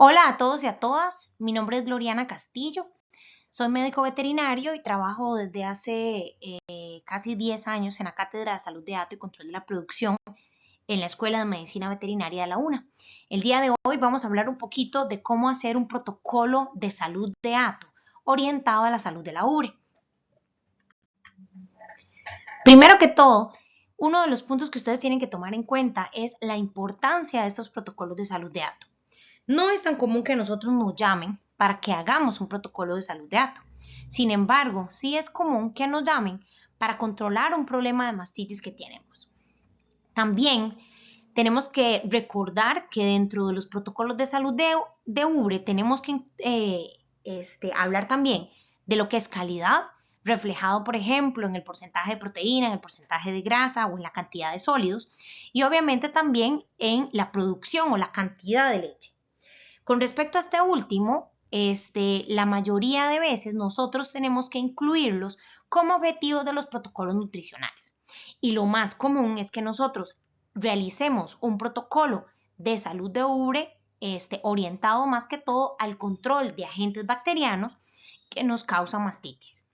Hola a todos y a todas, mi nombre es Gloriana Castillo, soy médico veterinario y trabajo desde hace casi 10 años en la Cátedra de Salud de Hato y Control de la Producción en la Escuela de Medicina Veterinaria de la UNA. El día de hoy vamos a hablar un poquito de cómo hacer un protocolo de salud de hato orientado a la salud de la ubre. Primero que todo, uno de los puntos que ustedes tienen que tomar en cuenta es la importancia de estos protocolos de salud de hato. No es tan común que nosotros nos llamen para que hagamos un protocolo de salud de hato. Sin embargo, sí es común que nos llamen para controlar un problema de mastitis que tenemos. También tenemos que recordar que dentro de los protocolos de salud de ubre tenemos que hablar también de lo que es calidad, reflejado, por ejemplo, en el porcentaje de proteína, en el porcentaje de grasa o en la cantidad de sólidos, y obviamente también en la producción o la cantidad de leche. Con respecto a este último, la mayoría de veces nosotros tenemos que incluirlos como objetivos de los protocolos nutricionales. Y lo más común es que nosotros realicemos un protocolo de salud de ubre orientado más que todo al control de agentes bacterianos que nos causan mastitis.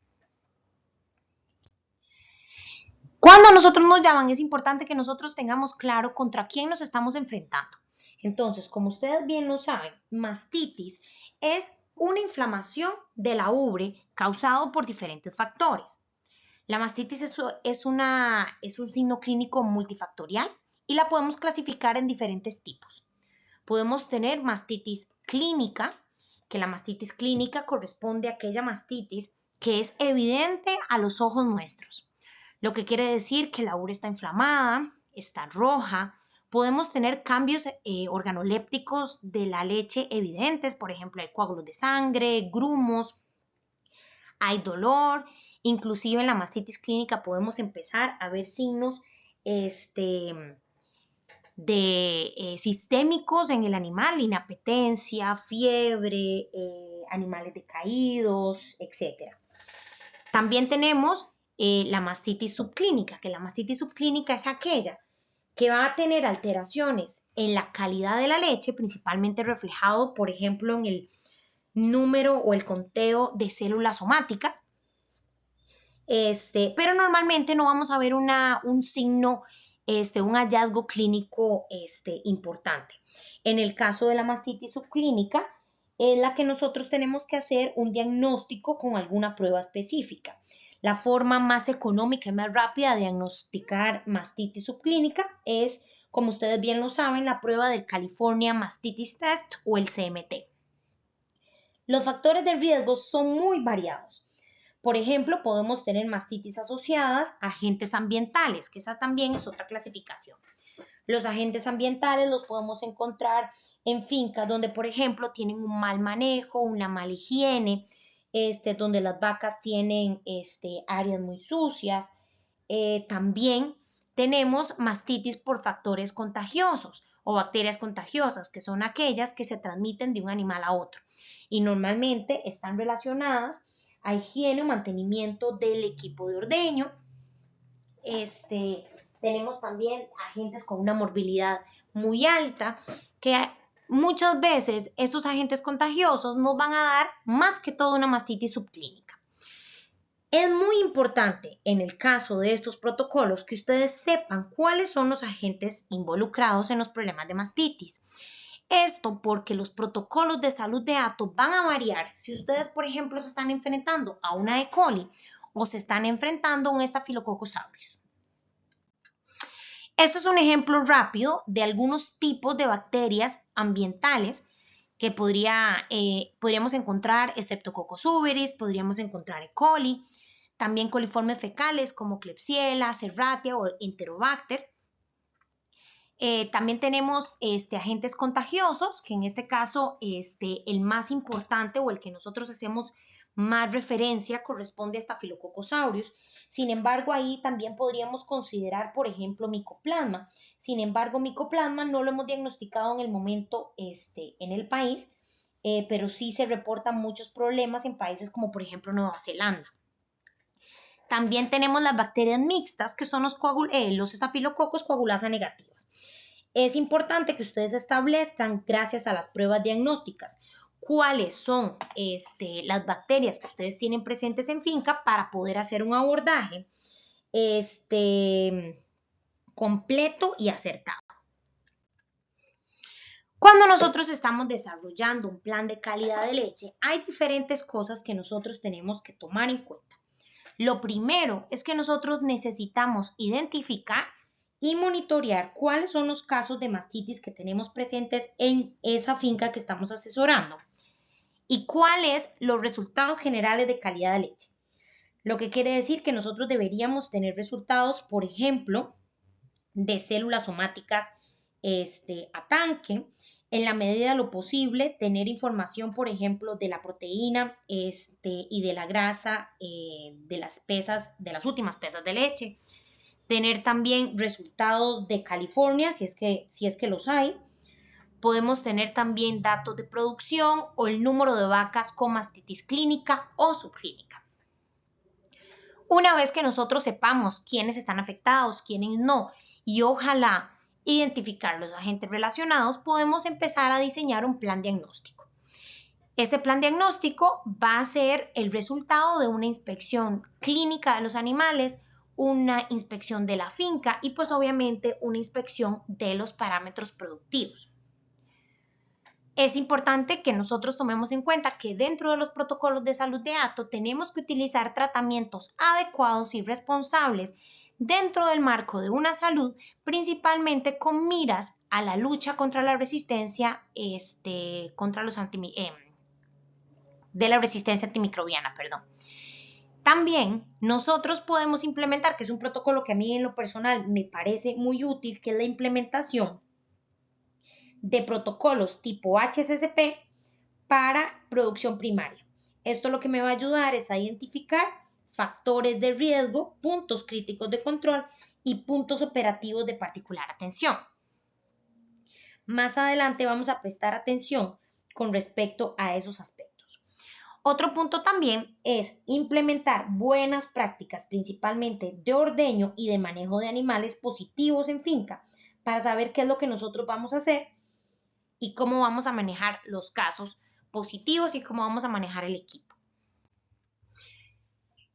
Cuando nosotros nos llaman, es importante que nosotros tengamos claro contra quién nos estamos enfrentando. Entonces, como ustedes bien lo saben, mastitis es una inflamación de la ubre causado por diferentes factores. La mastitis es un signo clínico multifactorial y la podemos clasificar en diferentes tipos. Podemos tener mastitis clínica, que la mastitis clínica corresponde a aquella mastitis que es evidente a los ojos nuestros. Lo que quiere decir que la ubre está inflamada, está roja. Podemos tener cambios organolépticos de la leche evidentes, por ejemplo, hay coágulos de sangre, grumos, hay dolor. Inclusive en la mastitis clínica podemos empezar a ver signos sistémicos en el animal, inapetencia, fiebre, animales decaídos, etc. También tenemos la mastitis subclínica, que la mastitis subclínica es aquella que va a tener alteraciones en la calidad de la leche, principalmente reflejado, por ejemplo, en el número o el conteo de células somáticas, pero normalmente no vamos a ver un signo, un hallazgo clínico importante. En el caso de la mastitis subclínica, es la que nosotros tenemos que hacer un diagnóstico con alguna prueba específica. La forma más económica y más rápida de diagnosticar mastitis subclínica es, como ustedes bien lo saben, la prueba del California Mastitis Test o el CMT. Los factores de riesgo son muy variados. Por ejemplo, podemos tener mastitis asociadas a agentes ambientales, que esa también es otra clasificación. Los agentes ambientales los podemos encontrar en fincas donde, por ejemplo, tienen un mal manejo, una mala higiene, donde las vacas tienen áreas muy sucias. También tenemos mastitis por factores contagiosos o bacterias contagiosas, que son aquellas que se transmiten de un animal a otro y normalmente están relacionadas a higiene o mantenimiento del equipo de ordeño. Tenemos también agentes con una morbilidad muy alta, que muchas veces esos agentes contagiosos nos van a dar más que todo una mastitis subclínica. Es muy importante en el caso de estos protocolos que ustedes sepan cuáles son los agentes involucrados en los problemas de mastitis. Esto porque los protocolos de salud de hato van a variar si ustedes, por ejemplo, se están enfrentando a una E. coli o se están enfrentando a un Staphylococcus aureus. Este es un ejemplo rápido de algunos tipos de bacterias ambientales que podríamos encontrar Streptococcus suberis, podríamos encontrar E. coli, también coliformes fecales como Klebsiella, Serratia o Enterobacter. También tenemos agentes contagiosos, que en este caso el más importante o el que nosotros hacemos más referencia corresponde a Staphylococcus aureus. Sin embargo, ahí también podríamos considerar, por ejemplo, micoplasma. Sin embargo, micoplasma no lo hemos diagnosticado en el momento en el país, pero sí se reportan muchos problemas en países como, por ejemplo, Nueva Zelanda. También tenemos las bacterias mixtas, que son los estafilococos coagulasa negativas. Es importante que ustedes establezcan, gracias a las pruebas diagnósticas, cuáles son las bacterias que ustedes tienen presentes en finca para poder hacer un abordaje completo y acertado. Cuando nosotros estamos desarrollando un plan de calidad de leche, hay diferentes cosas que nosotros tenemos que tomar en cuenta. Lo primero es que nosotros necesitamos identificar y monitorear cuáles son los casos de mastitis que tenemos presentes en esa finca que estamos asesorando y cuáles los resultados generales de calidad de leche. Lo que quiere decir que nosotros deberíamos tener resultados, por ejemplo, de células somáticas a tanque, en la medida de lo posible, tener información, por ejemplo, de la proteína y de la grasa de las últimas pesas de leche, tener también resultados de California, si es que los hay. Podemos tener también datos de producción o el número de vacas con mastitis clínica o subclínica. Una vez que nosotros sepamos quiénes están afectados, quiénes no, y ojalá identificar los agentes relacionados, podemos empezar a diseñar un plan diagnóstico. Ese plan diagnóstico va a ser el resultado de una inspección clínica de los animales, una inspección de la finca y pues obviamente una inspección de los parámetros productivos. Es importante que nosotros tomemos en cuenta que dentro de los protocolos de salud de hato tenemos que utilizar tratamientos adecuados y responsables dentro del marco de una salud, principalmente con miras a la lucha contra la resistencia, de la resistencia antimicrobiana, perdón. También nosotros podemos implementar, que es un protocolo que a mí en lo personal me parece muy útil, que es la implementación de protocolos tipo HACCP para producción primaria. Esto lo que me va a ayudar es a identificar factores de riesgo, puntos críticos de control y puntos operativos de particular atención. Más adelante vamos a prestar atención con respecto a esos aspectos. Otro punto también es implementar buenas prácticas, principalmente de ordeño y de manejo de animales positivos en finca, para saber qué es lo que nosotros vamos a hacer y cómo vamos a manejar los casos positivos y cómo vamos a manejar el equipo.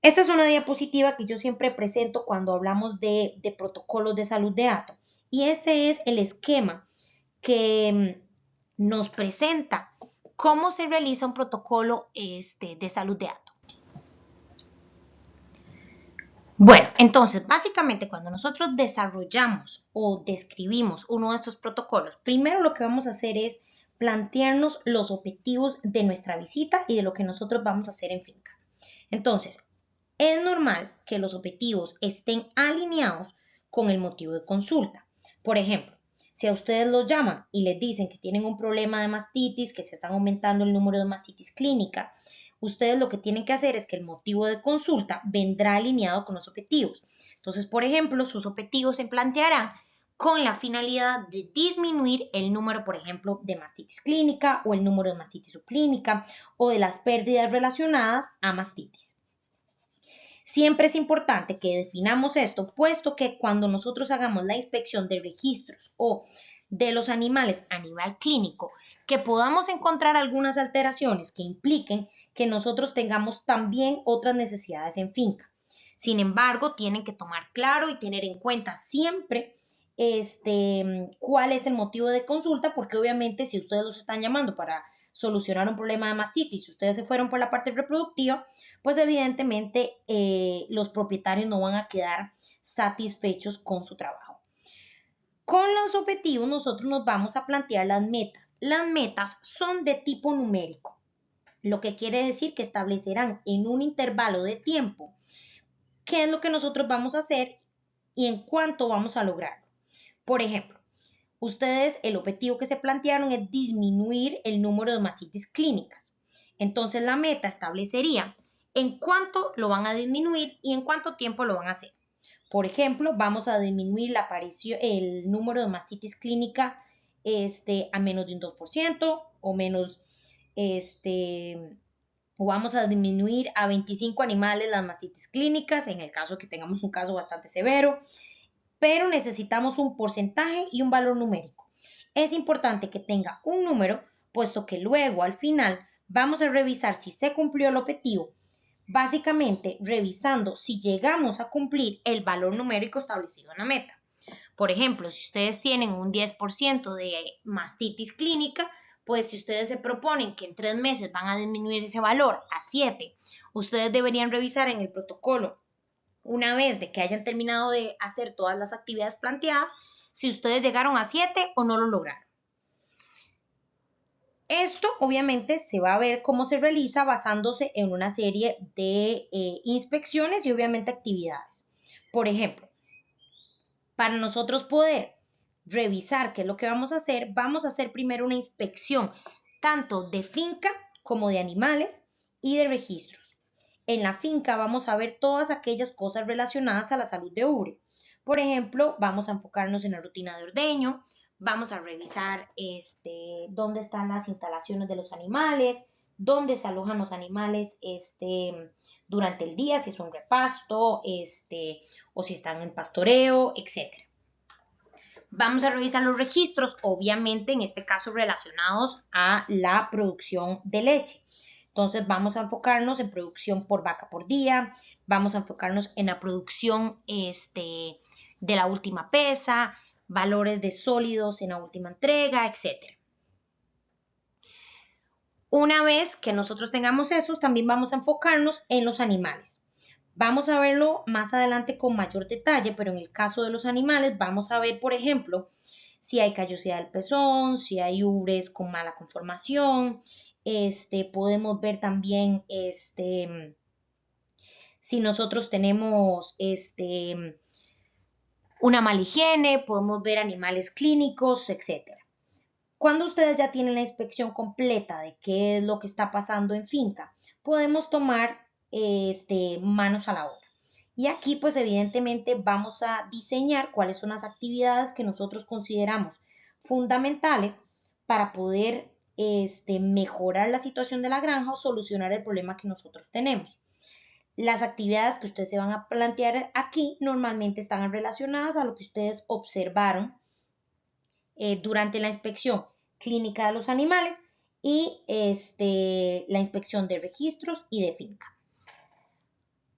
Esta es una diapositiva que yo siempre presento cuando hablamos de protocolos de salud de hato, y este es el esquema que nos presenta cómo se realiza un protocolo de salud de hato. Bueno, entonces, básicamente cuando nosotros desarrollamos o describimos uno de estos protocolos, primero lo que vamos a hacer es plantearnos los objetivos de nuestra visita y de lo que nosotros vamos a hacer en finca. Entonces, es normal que los objetivos estén alineados con el motivo de consulta. Por ejemplo, si a ustedes los llaman y les dicen que tienen un problema de mastitis, que se están aumentando el número de mastitis clínica, ustedes lo que tienen que hacer es que el motivo de consulta vendrá alineado con los objetivos. Entonces, por ejemplo, sus objetivos se plantearán con la finalidad de disminuir el número, por ejemplo, de mastitis clínica o el número de mastitis subclínica o de las pérdidas relacionadas a mastitis. Siempre es importante que definamos esto, puesto que cuando nosotros hagamos la inspección de registros o de los animales a nivel clínico, que podamos encontrar algunas alteraciones que impliquen que nosotros tengamos también otras necesidades en finca. Sin embargo, tienen que tomar claro y tener en cuenta siempre cuál es el motivo de consulta, porque obviamente si ustedes los están llamando para solucionar un problema de mastitis, si ustedes se fueron por la parte reproductiva, pues evidentemente los propietarios no van a quedar satisfechos con su trabajo. Con los objetivos nosotros nos vamos a plantear las metas. Las metas son de tipo numérico, lo que quiere decir que establecerán en un intervalo de tiempo qué es lo que nosotros vamos a hacer y en cuánto vamos a lograrlo. Por ejemplo, ustedes el objetivo que se plantearon es disminuir el número de mastitis clínicas. Entonces la meta establecería en cuánto lo van a disminuir y en cuánto tiempo lo van a hacer. Por ejemplo, vamos a disminuir el número de mastitis clínica a menos de un 2% o menos o vamos a disminuir a 25 animales las mastitis clínicas en el caso que tengamos un caso bastante severo. pero necesitamos un porcentaje y un valor numérico. Es importante que tenga un número, puesto que luego al final vamos a revisar si se cumplió el objetivo, básicamente revisando si llegamos a cumplir el valor numérico establecido en la meta. Por ejemplo, si ustedes tienen un 10% de mastitis clínica, pues si ustedes se proponen que en 3 meses van a disminuir ese valor a 7, ustedes deberían revisar en el protocolo, una vez de que hayan terminado de hacer todas las actividades planteadas, si ustedes llegaron a 7 o no lo lograron. Esto obviamente se va a ver cómo se realiza basándose en una serie de inspecciones y obviamente actividades. Por ejemplo, para nosotros poder revisar qué es lo que vamos a hacer primero una inspección tanto de finca como de animales y de registros. En la finca vamos a ver todas aquellas cosas relacionadas a la salud de ubre. Por ejemplo, vamos a enfocarnos en la rutina de ordeño, vamos a revisar dónde están las instalaciones de los animales, dónde se alojan los animales durante el día, si es un repasto, o si están en pastoreo, etc. Vamos a revisar los registros, obviamente en este caso relacionados a la producción de leche. Entonces vamos a enfocarnos en producción por vaca por día, vamos a enfocarnos en la producción de la última pesa, valores de sólidos en la última entrega, etc. Una vez que nosotros tengamos esos, también vamos a enfocarnos en los animales. Vamos a verlo más adelante con mayor detalle, pero en el caso de los animales vamos a ver, por ejemplo, si hay callosidad del pezón, si hay ubres con mala conformación, podemos ver también si nosotros tenemos una mala higiene, podemos ver animales clínicos, etc. Cuando ustedes ya tienen la inspección completa de qué es lo que está pasando en finca, podemos tomar manos a la obra. Y aquí pues evidentemente vamos a diseñar cuáles son las actividades que nosotros consideramos fundamentales para poder mejorar la situación de la granja o solucionar el problema que nosotros tenemos. Las actividades que ustedes se van a plantear aquí normalmente están relacionadas a lo que ustedes observaron durante la inspección clínica de los animales y la inspección de registros y de finca.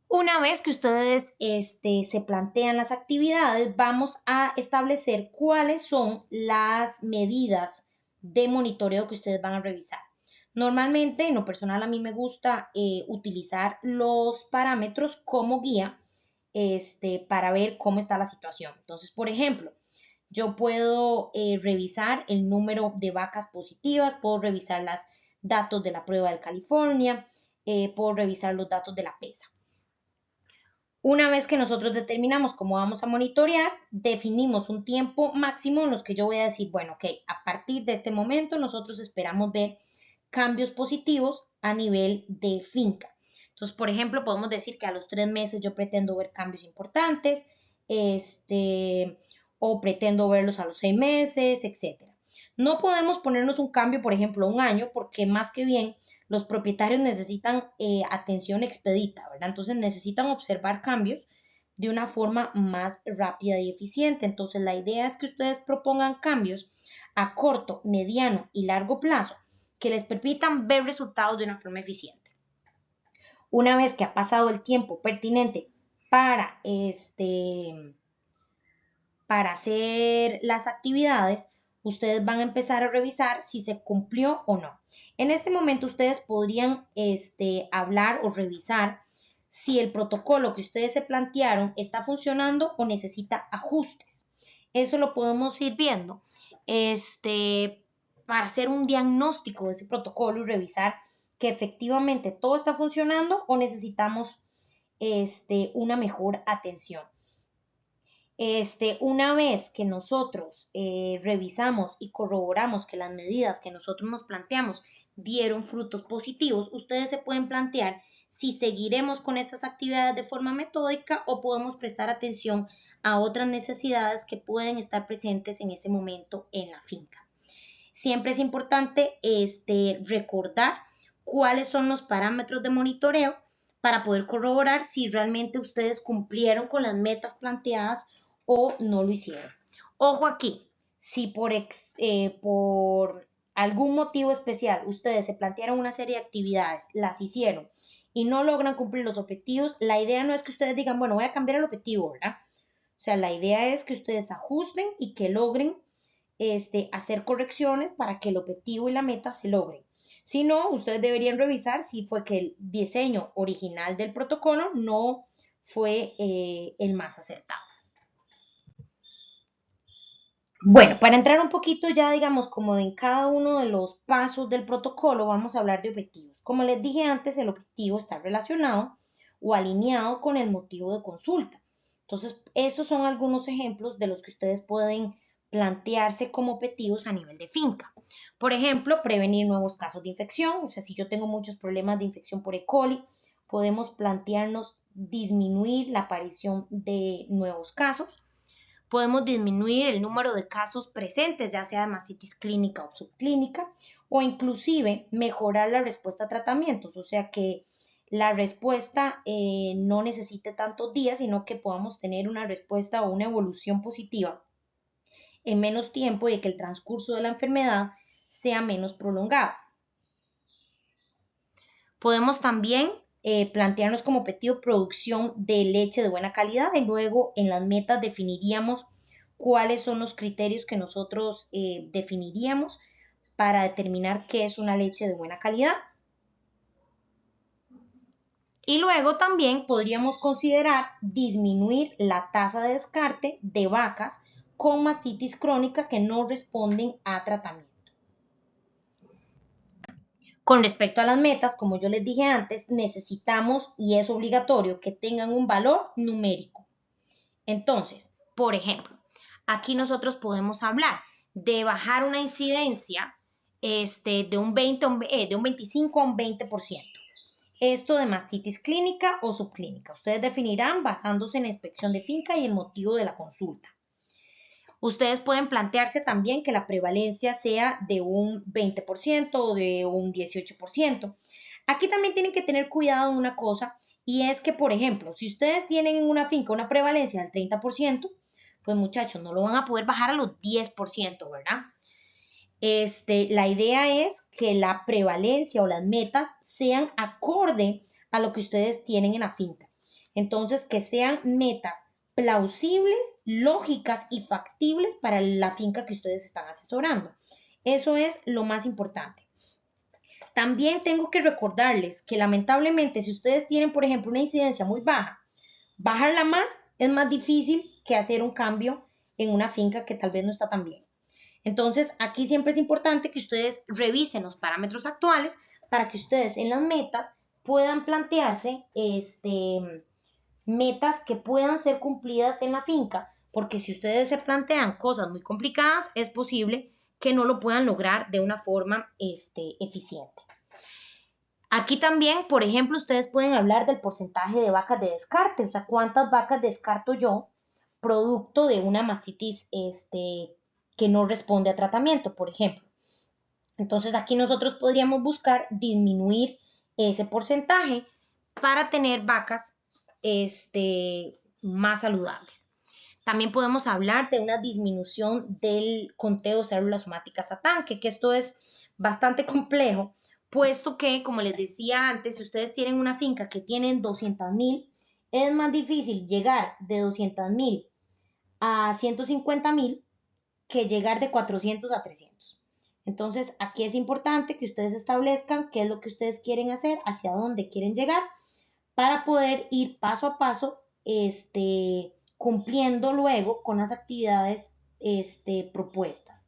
Una vez que ustedes se plantean las actividades, vamos a establecer cuáles son las medidas de monitoreo que ustedes van a revisar. Normalmente, en lo personal, a mí me gusta utilizar los parámetros como guía para ver cómo está la situación. Entonces, por ejemplo, yo puedo revisar el número de vacas positivas, puedo revisar los datos de la prueba de California, puedo revisar los datos de la pesa. Una vez que nosotros determinamos cómo vamos a monitorear, definimos un tiempo máximo en los que yo voy a decir, bueno, ok, a partir de este momento nosotros esperamos ver cambios positivos a nivel de finca. Entonces, por ejemplo, podemos decir que a los 3 meses yo pretendo ver cambios importantes, o pretendo verlos a los 6 meses, etc. No podemos ponernos un cambio, por ejemplo, un año, porque más que bien los propietarios necesitan atención expedita, ¿verdad? Entonces necesitan observar cambios de una forma más rápida y eficiente. Entonces la idea es que ustedes propongan cambios a corto, mediano y largo plazo que les permitan ver resultados de una forma eficiente. Una vez que ha pasado el tiempo pertinente para hacer las actividades, ustedes van a empezar a revisar si se cumplió o no. En este momento ustedes podrían hablar o revisar si el protocolo que ustedes se plantearon está funcionando o necesita ajustes. Eso lo podemos ir viendo para hacer un diagnóstico de ese protocolo y revisar que efectivamente todo está funcionando o necesitamos una mejor atención. Una vez que nosotros revisamos y corroboramos que las medidas que nosotros nos planteamos dieron frutos positivos, ustedes se pueden plantear si seguiremos con estas actividades de forma metódica o podemos prestar atención a otras necesidades que pueden estar presentes en ese momento en la finca. Siempre es importante recordar cuáles son los parámetros de monitoreo para poder corroborar si realmente ustedes cumplieron con las metas planteadas o no lo hicieron. Ojo aquí, si por algún motivo especial ustedes se plantearon una serie de actividades, las hicieron y no logran cumplir los objetivos, la idea no es que ustedes digan, bueno, voy a cambiar el objetivo, ¿verdad? O sea, la idea es que ustedes ajusten y que logren hacer correcciones para que el objetivo y la meta se logren. Si no, ustedes deberían revisar si fue que el diseño original del protocolo no fue el más acertado. Bueno, para entrar un poquito ya, digamos, como en cada uno de los pasos del protocolo, vamos a hablar de objetivos. Como les dije antes, el objetivo está relacionado o alineado con el motivo de consulta. Entonces, esos son algunos ejemplos de los que ustedes pueden plantearse como objetivos a nivel de finca. Por ejemplo, prevenir nuevos casos de infección. O sea, si yo tengo muchos problemas de infección por E. coli, podemos plantearnos disminuir la aparición de nuevos casos. Podemos disminuir el número de casos presentes, ya sea de mastitis clínica o subclínica, o inclusive mejorar la respuesta a tratamientos, o sea que la respuesta no necesite tantos días, sino que podamos tener una respuesta o una evolución positiva en menos tiempo y que el transcurso de la enfermedad sea menos prolongado. Podemos también plantearnos como objetivo producción de leche de buena calidad y luego en las metas definiríamos cuáles son los criterios que nosotros definiríamos para determinar qué es una leche de buena calidad. Y luego también podríamos considerar disminuir la tasa de descarte de vacas con mastitis crónica que no responden a tratamiento. Con respecto a las metas, como yo les dije antes, necesitamos y es obligatorio que tengan un valor numérico. Entonces, por ejemplo, aquí nosotros podemos hablar de bajar una incidencia de un 25 a un 20%. Esto de mastitis clínica o subclínica. Ustedes definirán basándose en la inspección de finca y el motivo de la consulta. Ustedes pueden plantearse también que la prevalencia sea de un 20% o de un 18%. Aquí también tienen que tener cuidado en una cosa y es que, por ejemplo, si ustedes tienen en una finca una prevalencia del 30%, pues muchachos, no lo van a poder bajar a los 10%, ¿verdad? La idea es que la prevalencia o las metas sean acorde a lo que ustedes tienen en la finca. Entonces, que sean metas plausibles, lógicas y factibles para la finca que ustedes están asesorando. Eso es lo más importante. También tengo que recordarles que lamentablemente si ustedes tienen, por ejemplo, una incidencia muy baja, bajarla más es más difícil que hacer un cambio en una finca que tal vez no está tan bien. Entonces, aquí siempre es importante que ustedes revisen los parámetros actuales para que ustedes en las metas puedan plantearse metas que puedan ser cumplidas en la finca, porque si ustedes se plantean cosas muy complicadas, es posible que no lo puedan lograr de una forma eficiente. Aquí también, por ejemplo, ustedes pueden hablar del porcentaje de vacas de descarte, o sea, cuántas vacas descarto yo producto de una mastitis que no responde a tratamiento, por ejemplo. Entonces aquí nosotros podríamos buscar disminuir ese porcentaje para tener vacas más saludables. También podemos hablar de una disminución del conteo de células somáticas a tanque, que esto es bastante complejo, puesto que, como les decía antes, si ustedes tienen una finca que tienen 200,000, es más difícil llegar de 200,000 a 150,000 que llegar de 400 a 300. Entonces, aquí es importante que ustedes establezcan qué es lo que ustedes quieren hacer, hacia dónde quieren llegar, para poder ir paso a paso, cumpliendo luego con las actividades propuestas.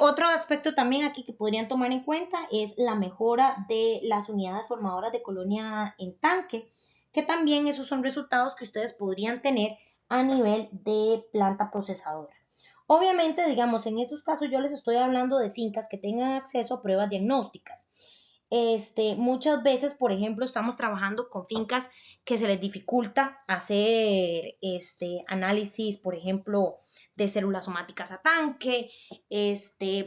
Otro aspecto también aquí que podrían tomar en cuenta es la mejora de las unidades formadoras de colonia en tanque, que también esos son resultados que ustedes podrían tener a nivel de planta procesadora. Obviamente, digamos, en esos casos yo les estoy hablando de fincas que tengan acceso a pruebas diagnósticas. Muchas veces, por ejemplo, estamos trabajando con fincas que se les dificulta hacer análisis, por ejemplo, de células somáticas a tanque,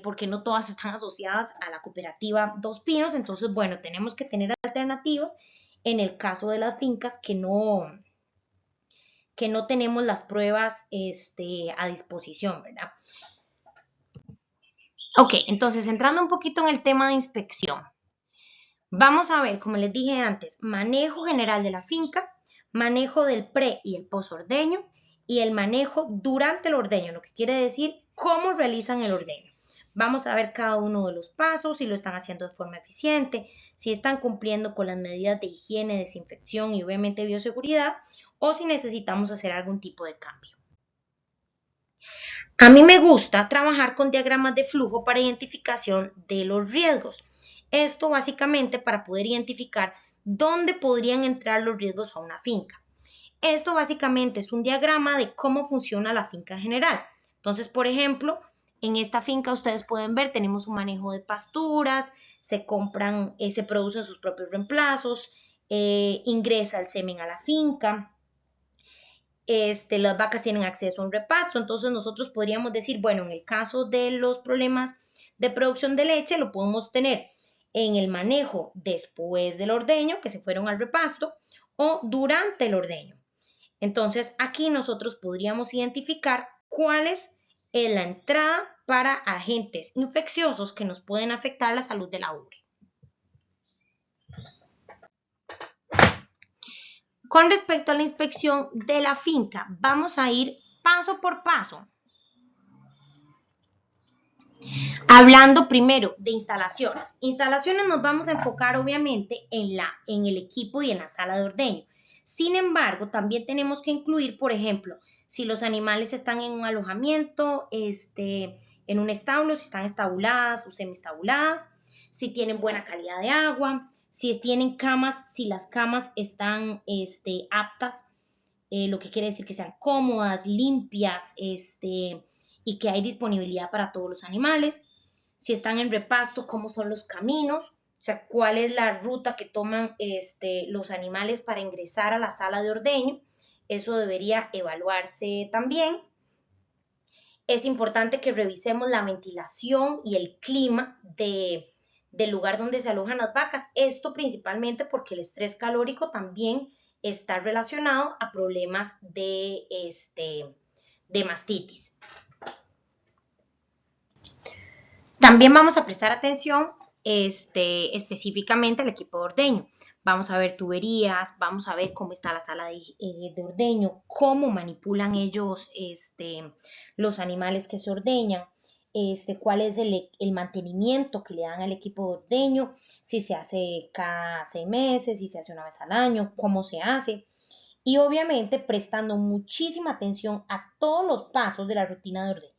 porque no todas están asociadas a la cooperativa Dos Pinos. Entonces, bueno, tenemos que tener alternativas en el caso de las fincas que no que no tenemos las pruebas a disposición, ¿verdad? Ok, entonces entrando un poquito en el tema de inspección. Vamos a ver, como les dije antes, manejo general de la finca, manejo del pre y el posordeño y el manejo durante el ordeño, lo que quiere decir cómo realizan el ordeño. Vamos a ver cada uno de los pasos, si lo están haciendo de forma eficiente, si están cumpliendo con las medidas de higiene, desinfección y obviamente bioseguridad, o si necesitamos hacer algún tipo de cambio. A mí me gusta trabajar con diagramas de flujo para identificación de los riesgos. Esto básicamente para poder identificar dónde podrían entrar los riesgos a una finca. Esto básicamente es un diagrama de cómo funciona la finca en general. Entonces, por ejemplo, en esta finca ustedes pueden ver, tenemos un manejo de pasturas, se compran, se producen sus propios reemplazos, ingresa el semen a la finca, las vacas tienen acceso a un repasto, entonces nosotros podríamos decir, bueno, en el caso de los problemas de producción de leche, lo podemos tener en el manejo después del ordeño, que se fueron al repasto, o durante el ordeño. Entonces, aquí nosotros podríamos identificar cuál es la entrada para agentes infecciosos que nos pueden afectar la salud de la ubre. Con respecto a la inspección de la finca, vamos a ir paso por paso. Hablando primero de instalaciones. Instalaciones nos vamos a enfocar obviamente en el equipo y en la sala de ordeño. Sin embargo, también tenemos que incluir, por ejemplo, si los animales están en un alojamiento, en un establo, si están estabuladas o semiestabuladas, si tienen buena calidad de agua, si tienen camas, si las camas están aptas, lo que quiere decir que sean cómodas, limpias, y que hay disponibilidad para todos los animales. Si están en repasto, cómo son los caminos, o sea, cuál es la ruta que toman los animales para ingresar a la sala de ordeño. Eso debería evaluarse también. Es importante que revisemos la ventilación y el clima del lugar donde se alojan las vacas. Esto principalmente porque el estrés calórico también está relacionado a problemas de mastitis. También vamos a prestar atención específicamente al equipo de ordeño. Vamos a ver tuberías, vamos a ver cómo está la sala de ordeño, cómo manipulan ellos los animales que se ordeñan, cuál es el mantenimiento que le dan al equipo de ordeño, si se hace cada 6 meses, si se hace una vez al año, cómo se hace. Y obviamente prestando muchísima atención a todos los pasos de la rutina de ordeño.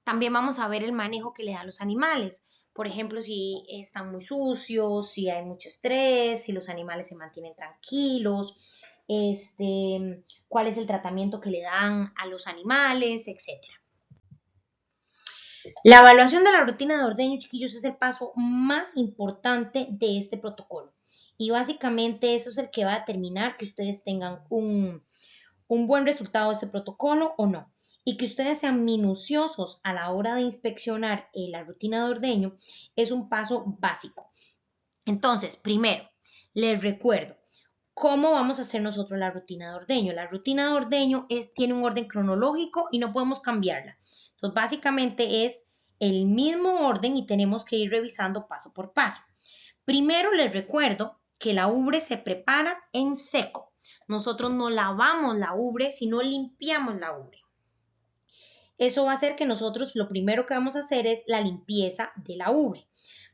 También vamos a ver el manejo que le da a los animales. Por ejemplo, si están muy sucios, si hay mucho estrés, si los animales se mantienen tranquilos, cuál es el tratamiento que le dan a los animales, etc. La evaluación de la rutina de ordeño, chiquillos, es el paso más importante de este protocolo. Y básicamente eso es el que va a determinar que ustedes tengan un buen resultado de este protocolo o no. Y que ustedes sean minuciosos a la hora de inspeccionar la rutina de ordeño es un paso básico. Entonces, primero, les recuerdo cómo vamos a hacer nosotros la rutina de ordeño. La rutina de ordeño tiene un orden cronológico y no podemos cambiarla. Entonces, básicamente es el mismo orden y tenemos que ir revisando paso por paso. Primero, les recuerdo que la ubre se prepara en seco. Nosotros no lavamos la ubre, sino limpiamos la ubre. Eso va a hacer que nosotros lo primero que vamos a hacer es la limpieza de la ubre.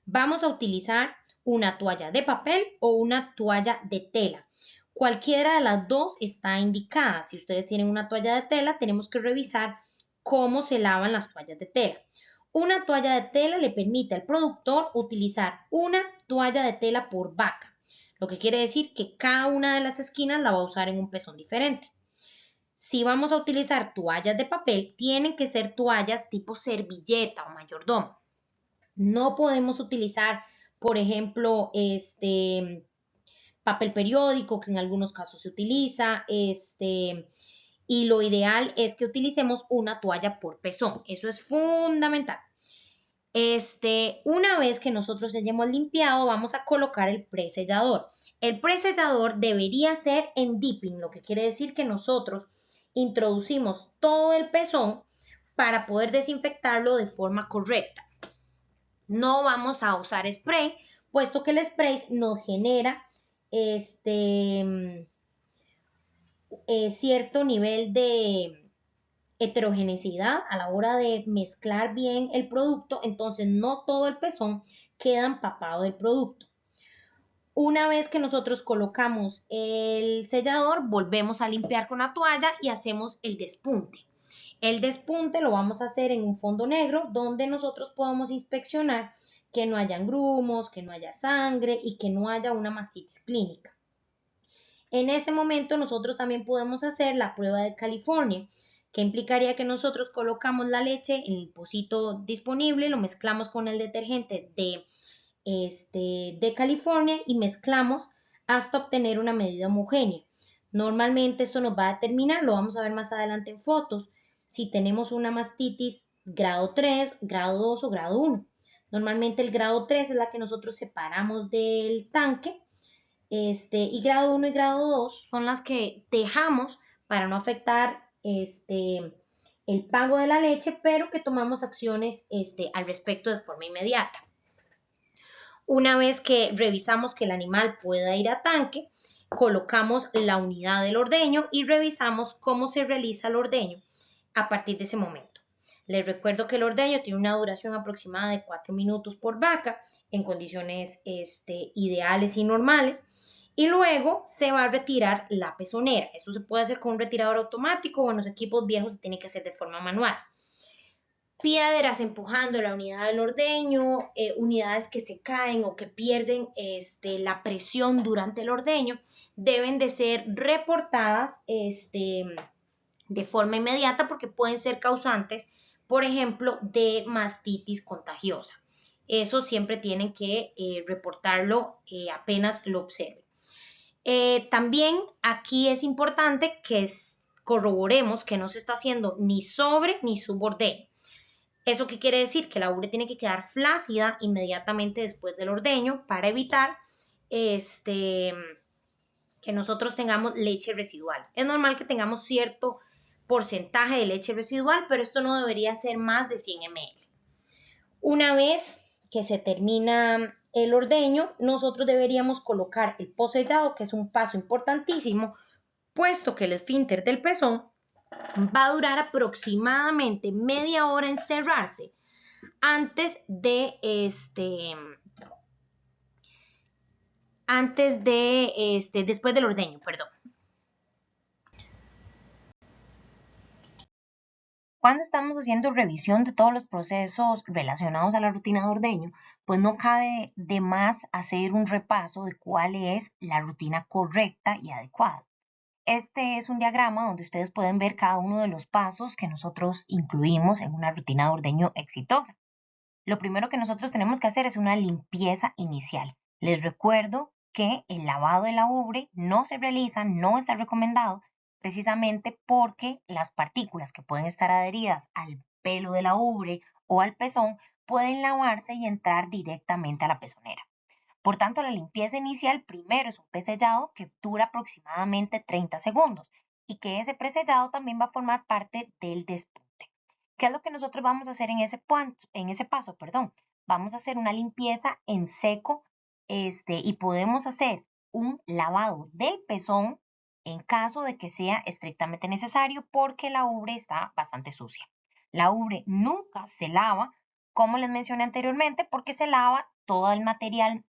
Vamos a utilizar una toalla de papel o una toalla de tela. Cualquiera de las dos está indicada. Si ustedes tienen una toalla de tela, tenemos que revisar cómo se lavan las toallas de tela. Una toalla de tela le permite al productor utilizar una toalla de tela por vaca, lo que quiere decir que cada una de las esquinas la va a usar en un pezón diferente. Si vamos a utilizar toallas de papel, tienen que ser toallas tipo servilleta o mayordomo. No podemos utilizar, por ejemplo, papel periódico, que en algunos casos se utiliza, y lo ideal es que utilicemos una toalla por pezón. Eso es fundamental. Una vez que nosotros hayamos limpiado, vamos a colocar el presellador. El presellador debería ser en dipping, lo que quiere decir que nosotros introducimos todo el pezón para poder desinfectarlo de forma correcta. No vamos a usar spray, puesto que el spray nos genera cierto nivel de heterogeneidad a la hora de mezclar bien el producto, entonces no todo el pezón queda empapado del producto. Una vez que nosotros colocamos el sellador, volvemos a limpiar con la toalla y hacemos el despunte. El despunte lo vamos a hacer en un fondo negro donde nosotros podamos inspeccionar que no hayan grumos, que no haya sangre y que no haya una mastitis clínica. En este momento nosotros también podemos hacer la prueba de California, que implicaría que nosotros colocamos la leche en el pocito disponible, lo mezclamos con el detergente de California y mezclamos hasta obtener una medida homogénea. Normalmente esto nos va a determinar, lo vamos a ver más adelante en fotos, si tenemos una mastitis grado 3, grado 2 o grado 1. Normalmente el grado 3 es la que nosotros separamos del tanque, y grado 1 y grado 2 son las que dejamos para no afectar el pago de la leche, pero que tomamos acciones al respecto de forma inmediata. Una vez que revisamos que el animal pueda ir a tanque, colocamos la unidad del ordeño y revisamos cómo se realiza el ordeño a partir de ese momento. Les recuerdo que el ordeño tiene una duración aproximada de 4 minutos por vaca en condiciones ideales y normales. Y luego se va a retirar la pezonera. Esto se puede hacer con un retirador automático o en los equipos viejos se tiene que hacer de forma manual. Piedras empujando la unidad del ordeño, unidades que se caen o que pierden la presión durante el ordeño, deben de ser reportadas de forma inmediata porque pueden ser causantes, por ejemplo, de mastitis contagiosa. Eso siempre tienen que reportarlo apenas lo observen. También aquí es importante que corroboremos que no se está haciendo ni sobre ni subordeño. ¿Eso qué quiere decir? Que la ubre tiene que quedar flácida inmediatamente después del ordeño para evitar que nosotros tengamos leche residual. Es normal que tengamos cierto porcentaje de leche residual, pero esto no debería ser más de 100 ml. Una vez que se termina el ordeño, nosotros deberíamos colocar el posellado, que es un paso importantísimo, puesto que el esfínter del pezón va a durar aproximadamente media hora en cerrarse después del ordeño, perdón. Cuando estamos haciendo revisión de todos los procesos relacionados a la rutina de ordeño, pues no cabe de más hacer un repaso de cuál es la rutina correcta y adecuada. Este es un diagrama donde ustedes pueden ver cada uno de los pasos que nosotros incluimos en una rutina de ordeño exitosa. Lo primero que nosotros tenemos que hacer es una limpieza inicial. Les recuerdo que el lavado de la ubre no se realiza, no está recomendado, precisamente porque las partículas que pueden estar adheridas al pelo de la ubre o al pezón pueden lavarse y entrar directamente a la pezonera. Por tanto, la limpieza inicial primero es un presellado que dura aproximadamente 30 segundos y que ese presellado también va a formar parte del despunte. ¿Qué es lo que nosotros vamos a hacer en ese paso? Vamos a hacer una limpieza en seco y podemos hacer un lavado del pezón en caso de que sea estrictamente necesario porque la ubre está bastante sucia. La ubre nunca se lava, como les mencioné anteriormente, porque se lava todo el material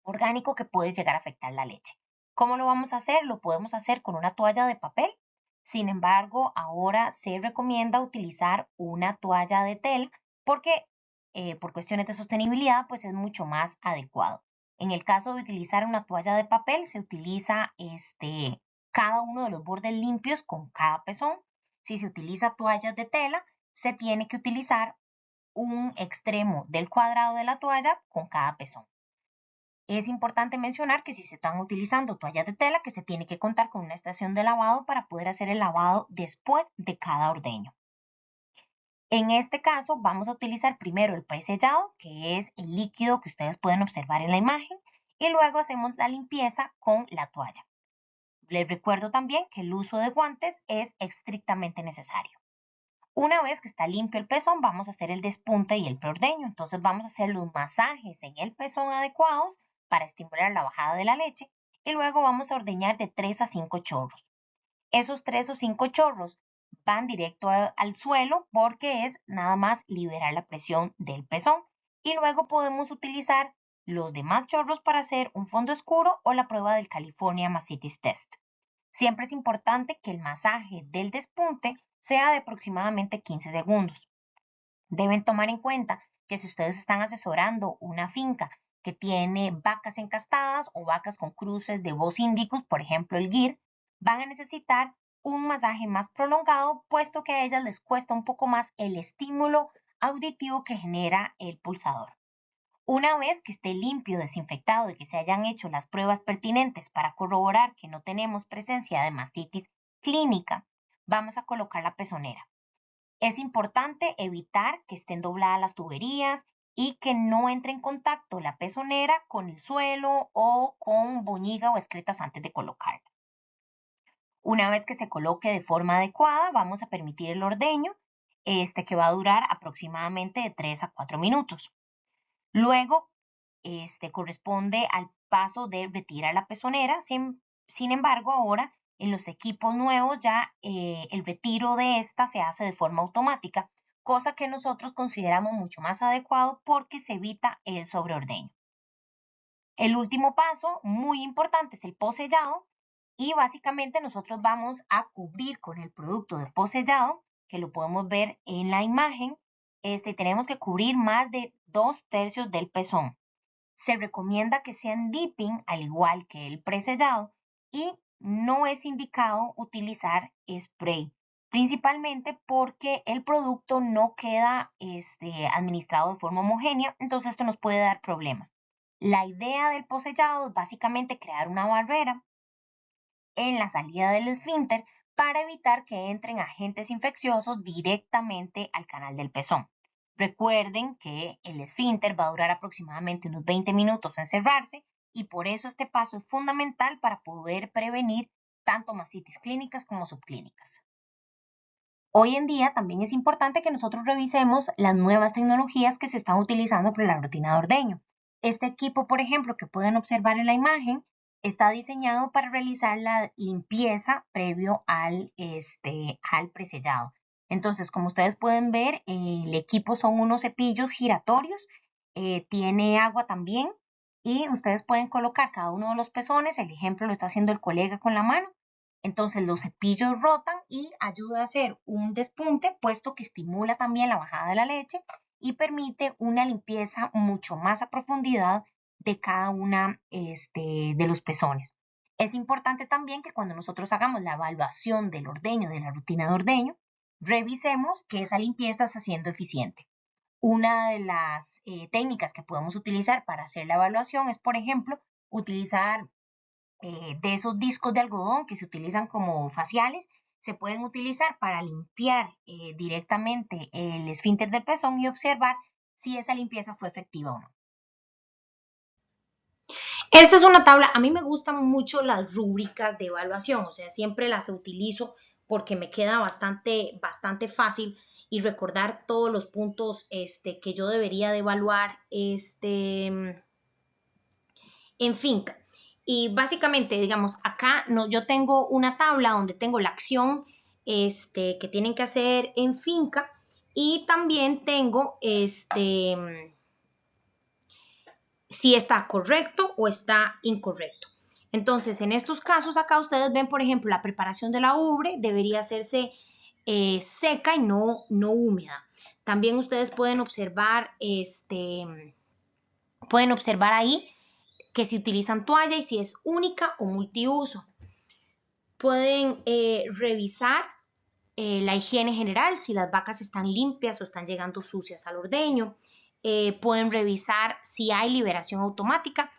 orgánico que puede llegar a afectar la leche. ¿Cómo lo vamos a hacer? Lo podemos hacer con una toalla de papel. Sin embargo, ahora se recomienda utilizar una toalla de tela porque por cuestiones de sostenibilidad pues es mucho más adecuado. En el caso de utilizar una toalla de papel se utiliza cada uno de los bordes limpios con cada pezón. Si se utiliza toallas de tela, se tiene que utilizar un extremo del cuadrado de la toalla con cada pezón. Es importante mencionar que si se están utilizando toallas de tela, que se tiene que contar con una estación de lavado para poder hacer el lavado después de cada ordeño. En este caso vamos a utilizar primero el presellado, que es el líquido que ustedes pueden observar en la imagen, y luego hacemos la limpieza con la toalla. Les recuerdo también que el uso de guantes es estrictamente necesario. Una vez que está limpio el pezón, vamos a hacer el despunte y el preordeño. Entonces vamos a hacer los masajes en el pezón adecuados para estimular la bajada de la leche y luego vamos a ordeñar de 3 a 5 chorros. Esos 3 o 5 chorros van directo al suelo porque es nada más liberar la presión del pezón. Y luego podemos utilizar los demás chorros para hacer un fondo oscuro o la prueba del California Mastitis Test. Siempre es importante que el masaje del despunte sea de aproximadamente 15 segundos. Deben tomar en cuenta que si ustedes están asesorando una finca que tiene vacas encastadas o vacas con cruces de voz índicos, por ejemplo el GIR, van a necesitar un masaje más prolongado, puesto que a ellas les cuesta un poco más el estímulo auditivo que genera el pulsador. Una vez que esté limpio, desinfectado y que se hayan hecho las pruebas pertinentes para corroborar que no tenemos presencia de mastitis clínica, vamos a colocar la pezonera. Es importante evitar que estén dobladas las tuberías y que no entre en contacto la pezonera con el suelo o con boñiga o excretas antes de colocarla. Una vez que se coloque de forma adecuada, vamos a permitir el ordeño, que va a durar aproximadamente de 3 a 4 minutos. Luego, corresponde al paso de retirar la pezonera. Sin embargo, ahora en los equipos nuevos ya el retiro de esta se hace de forma automática, cosa que nosotros consideramos mucho más adecuado porque se evita el sobreordeño. El último paso, muy importante, es el posellado y básicamente nosotros vamos a cubrir con el producto de posellado, que lo podemos ver en la imagen. Tenemos que cubrir más de 2/3 del pezón. Se recomienda que sean dipping, al igual que el presellado, y no es indicado utilizar spray, principalmente porque el producto no queda administrado de forma homogénea, entonces esto nos puede dar problemas. La idea del posellado es básicamente crear una barrera en la salida del esfínter para evitar que entren agentes infecciosos directamente al canal del pezón. Recuerden que el esfínter va a durar aproximadamente unos 20 minutos en cerrarse y por eso este paso es fundamental para poder prevenir tanto mastitis clínicas como subclínicas. Hoy en día también es importante que nosotros revisemos las nuevas tecnologías que se están utilizando para la rutina de ordeño. Este equipo, por ejemplo, que pueden observar en la imagen, está diseñado para realizar la limpieza previo al presellado. Entonces, como ustedes pueden ver, el equipo son unos cepillos giratorios, tiene agua también y ustedes pueden colocar cada uno de los pezones. El ejemplo lo está haciendo el colega con la mano. Entonces los cepillos rotan y ayuda a hacer un despunte, puesto que estimula también la bajada de la leche y permite una limpieza mucho más a profundidad de cada una de los pezones. Es importante también que cuando nosotros hagamos la evaluación del ordeño, de la rutina de ordeño, revisemos que esa limpieza está siendo eficiente. Una de las técnicas que podemos utilizar para hacer la evaluación es, por ejemplo, utilizar de esos discos de algodón que se utilizan como faciales, se pueden utilizar para limpiar directamente el esfínter del pezón y observar si esa limpieza fue efectiva o no. Esta es una tabla, a mí me gustan mucho las rúbricas de evaluación, o sea, siempre las utilizo porque me queda bastante fácil y recordar todos los puntos que yo debería de evaluar en finca. Y básicamente, digamos, acá yo tengo una tabla donde tengo la acción que tienen que hacer en finca y también tengo si está correcto o está incorrecto. Entonces, en estos casos acá ustedes ven, por ejemplo, la preparación de la ubre debería hacerse seca y no húmeda. También ustedes pueden observar, ahí que si utilizan toalla y si es única o multiuso. Pueden revisar la higiene general, si las vacas están limpias o están llegando sucias al ordeño. Pueden revisar si hay liberación automática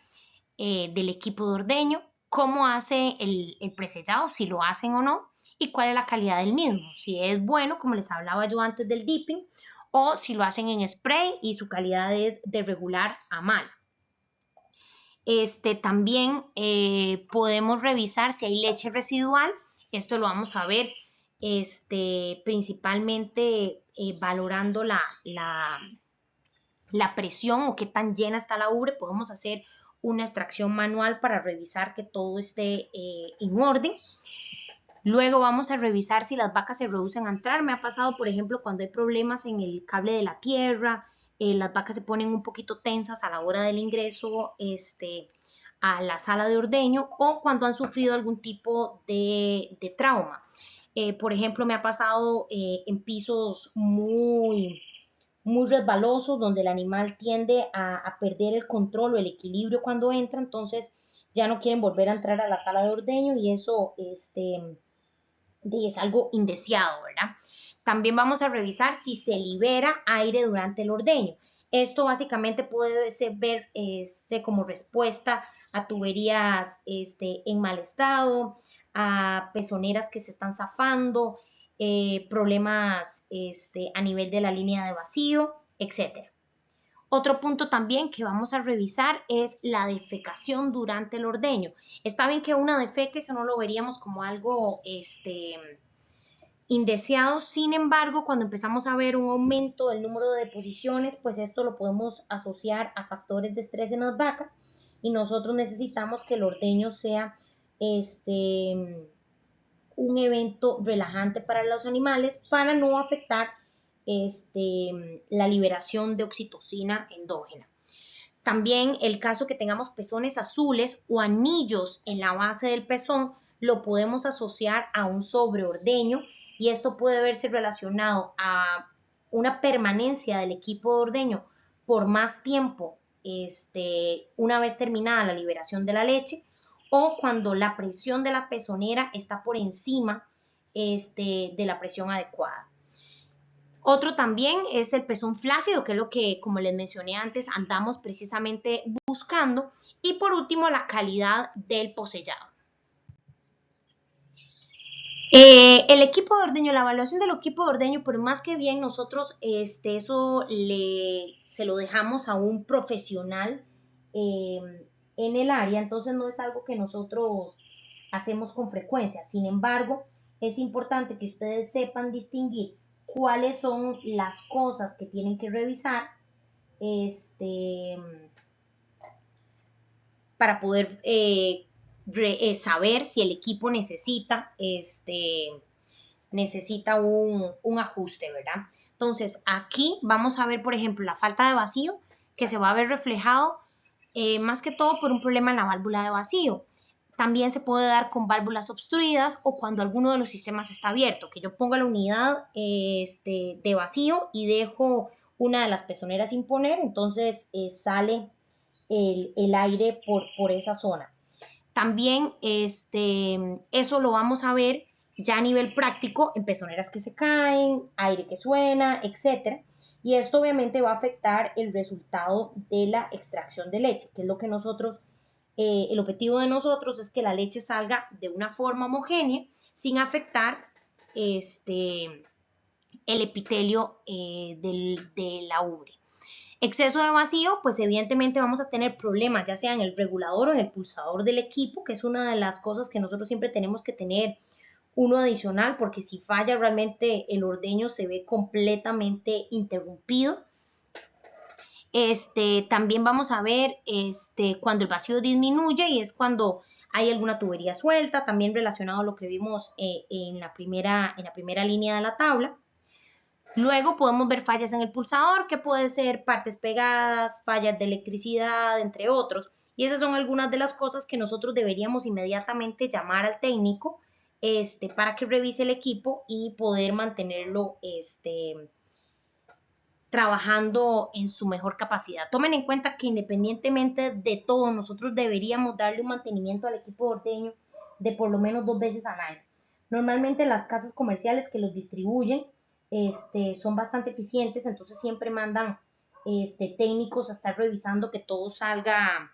del equipo de ordeño, cómo hace el presellado, si lo hacen o no, y cuál es la calidad del mismo, si es bueno, como les hablaba yo antes del dipping, o si lo hacen en spray y su calidad es de regular a mala. También podemos revisar si hay leche residual. Esto lo vamos a ver principalmente valorando la presión o qué tan llena está la ubre. Podemos hacer una extracción manual para revisar que todo esté en orden. Luego vamos a revisar si las vacas se reducen a entrar. Me ha pasado, por ejemplo, cuando hay problemas en el cable de la tierra, las vacas se ponen un poquito tensas a la hora del ingreso a la sala de ordeño, o cuando han sufrido algún tipo de trauma. Por ejemplo, me ha pasado en pisos muy resbalosos, donde el animal tiende a perder el control o el equilibrio cuando entra, entonces ya no quieren volver a entrar a la sala de ordeño, y eso es algo indeseado, ¿verdad? También vamos a revisar si se libera aire durante el ordeño. Esto básicamente puede verse como respuesta a tuberías en mal estado, a pezoneras que se están zafando, problemas a nivel de la línea de vacío, etc. Otro punto también que vamos a revisar es la defecación durante el ordeño. Está bien que una defeque, eso no lo veríamos como algo indeseado. Sin embargo, cuando empezamos a ver un aumento del número de deposiciones, pues esto lo podemos asociar a factores de estrés en las vacas, y nosotros necesitamos que el ordeño sea un evento relajante para los animales, para no afectar la liberación de oxitocina endógena. También el caso que tengamos pezones azules o anillos en la base del pezón, lo podemos asociar a un sobreordeño, y esto puede verse relacionado a una permanencia del equipo de ordeño por más tiempo una vez terminada la liberación de la leche, o cuando la presión de la pezonera está por encima de la presión adecuada. Otro también es el pezón flácido, que es lo que, como les mencioné antes, andamos precisamente buscando. Y por último, la calidad del posellado. El equipo de ordeño, la evaluación del equipo de ordeño, por más que bien nosotros eso se lo dejamos a un profesional en el área, entonces no es algo que nosotros hacemos con frecuencia. Sin embargo, es importante que ustedes sepan distinguir cuáles son las cosas que tienen que revisar para poder saber si el equipo necesita un ajuste, ¿verdad? Entonces, aquí vamos a ver, por ejemplo, la falta de vacío, que se va a ver reflejado más que todo por un problema en la válvula de vacío. También se puede dar con válvulas obstruidas, o cuando alguno de los sistemas está abierto, que yo ponga la unidad de vacío y dejo una de las pezoneras sin poner, entonces sale el aire por esa zona. También eso lo vamos a ver ya a nivel práctico en pezoneras que se caen, aire que suena, etc. Y esto obviamente va a afectar el resultado de la extracción de leche, que es lo que nosotros, el objetivo de nosotros es que la leche salga de una forma homogénea sin afectar el epitelio de la ubre. Exceso de vacío, pues evidentemente vamos a tener problemas, ya sea en el regulador o en el pulsador del equipo, que es una de las cosas que nosotros siempre tenemos que tener uno adicional, porque si falla realmente el ordeño se ve completamente interrumpido. También vamos a ver cuando el vacío disminuye, y es cuando hay alguna tubería suelta, también relacionado a lo que vimos en la primera línea de la tabla. Luego podemos ver fallas en el pulsador, que puede ser partes pegadas, fallas de electricidad, entre otros. Y esas son algunas de las cosas que nosotros deberíamos inmediatamente llamar al técnico para que revise el equipo y poder mantenerlo trabajando en su mejor capacidad. Tomen en cuenta que independientemente de todo, nosotros deberíamos darle un mantenimiento al equipo de ordeño de por lo menos 2 veces al año. Normalmente las casas comerciales que los distribuyen son bastante eficientes, entonces siempre mandan técnicos a estar revisando que todo salga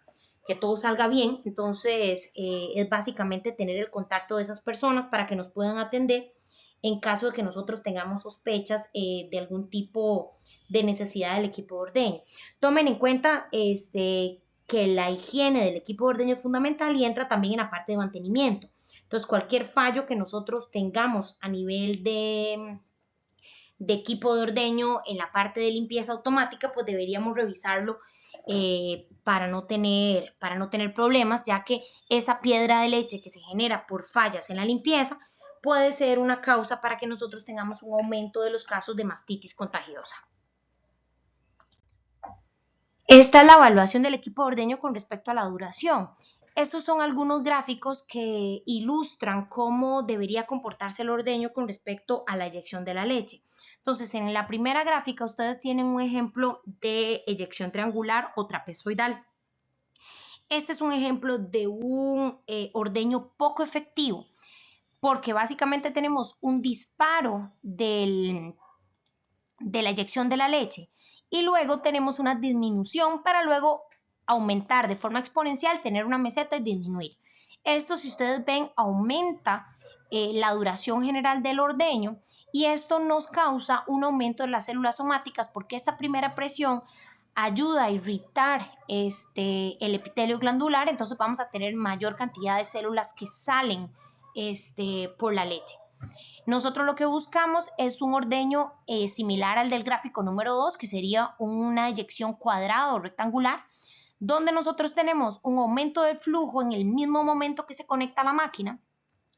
bien. Entonces es básicamente tener el contacto de esas personas para que nos puedan atender en caso de que nosotros tengamos sospechas de algún tipo de necesidad del equipo de ordeño. Tomen en cuenta que la higiene del equipo de ordeño es fundamental y entra también en la parte de mantenimiento. Entonces, cualquier fallo que nosotros tengamos a nivel de equipo de ordeño en la parte de limpieza automática, pues deberíamos revisarlo para no tener problemas, ya que esa piedra de leche que se genera por fallas en la limpieza puede ser una causa para que nosotros tengamos un aumento de los casos de mastitis contagiosa. Esta es la evaluación del equipo de ordeño con respecto a la duración. Estos son algunos gráficos que ilustran cómo debería comportarse el ordeño con respecto a la eyección de la leche. Entonces, en la primera gráfica ustedes tienen un ejemplo de eyección triangular o trapezoidal. Este es un ejemplo de un ordeño poco efectivo, porque básicamente tenemos un disparo de la eyección de la leche y luego tenemos una disminución para luego aumentar de forma exponencial, tener una meseta y disminuir. Esto, si ustedes ven, aumenta la duración general del ordeño y esto nos causa un aumento de las células somáticas porque esta primera presión ayuda a irritar el epitelio glandular, entonces vamos a tener mayor cantidad de células que salen por la leche. Nosotros lo que buscamos es un ordeño similar al del gráfico número 2, que sería una eyección cuadrada o rectangular, donde nosotros tenemos un aumento del flujo en el mismo momento que se conecta a la máquina,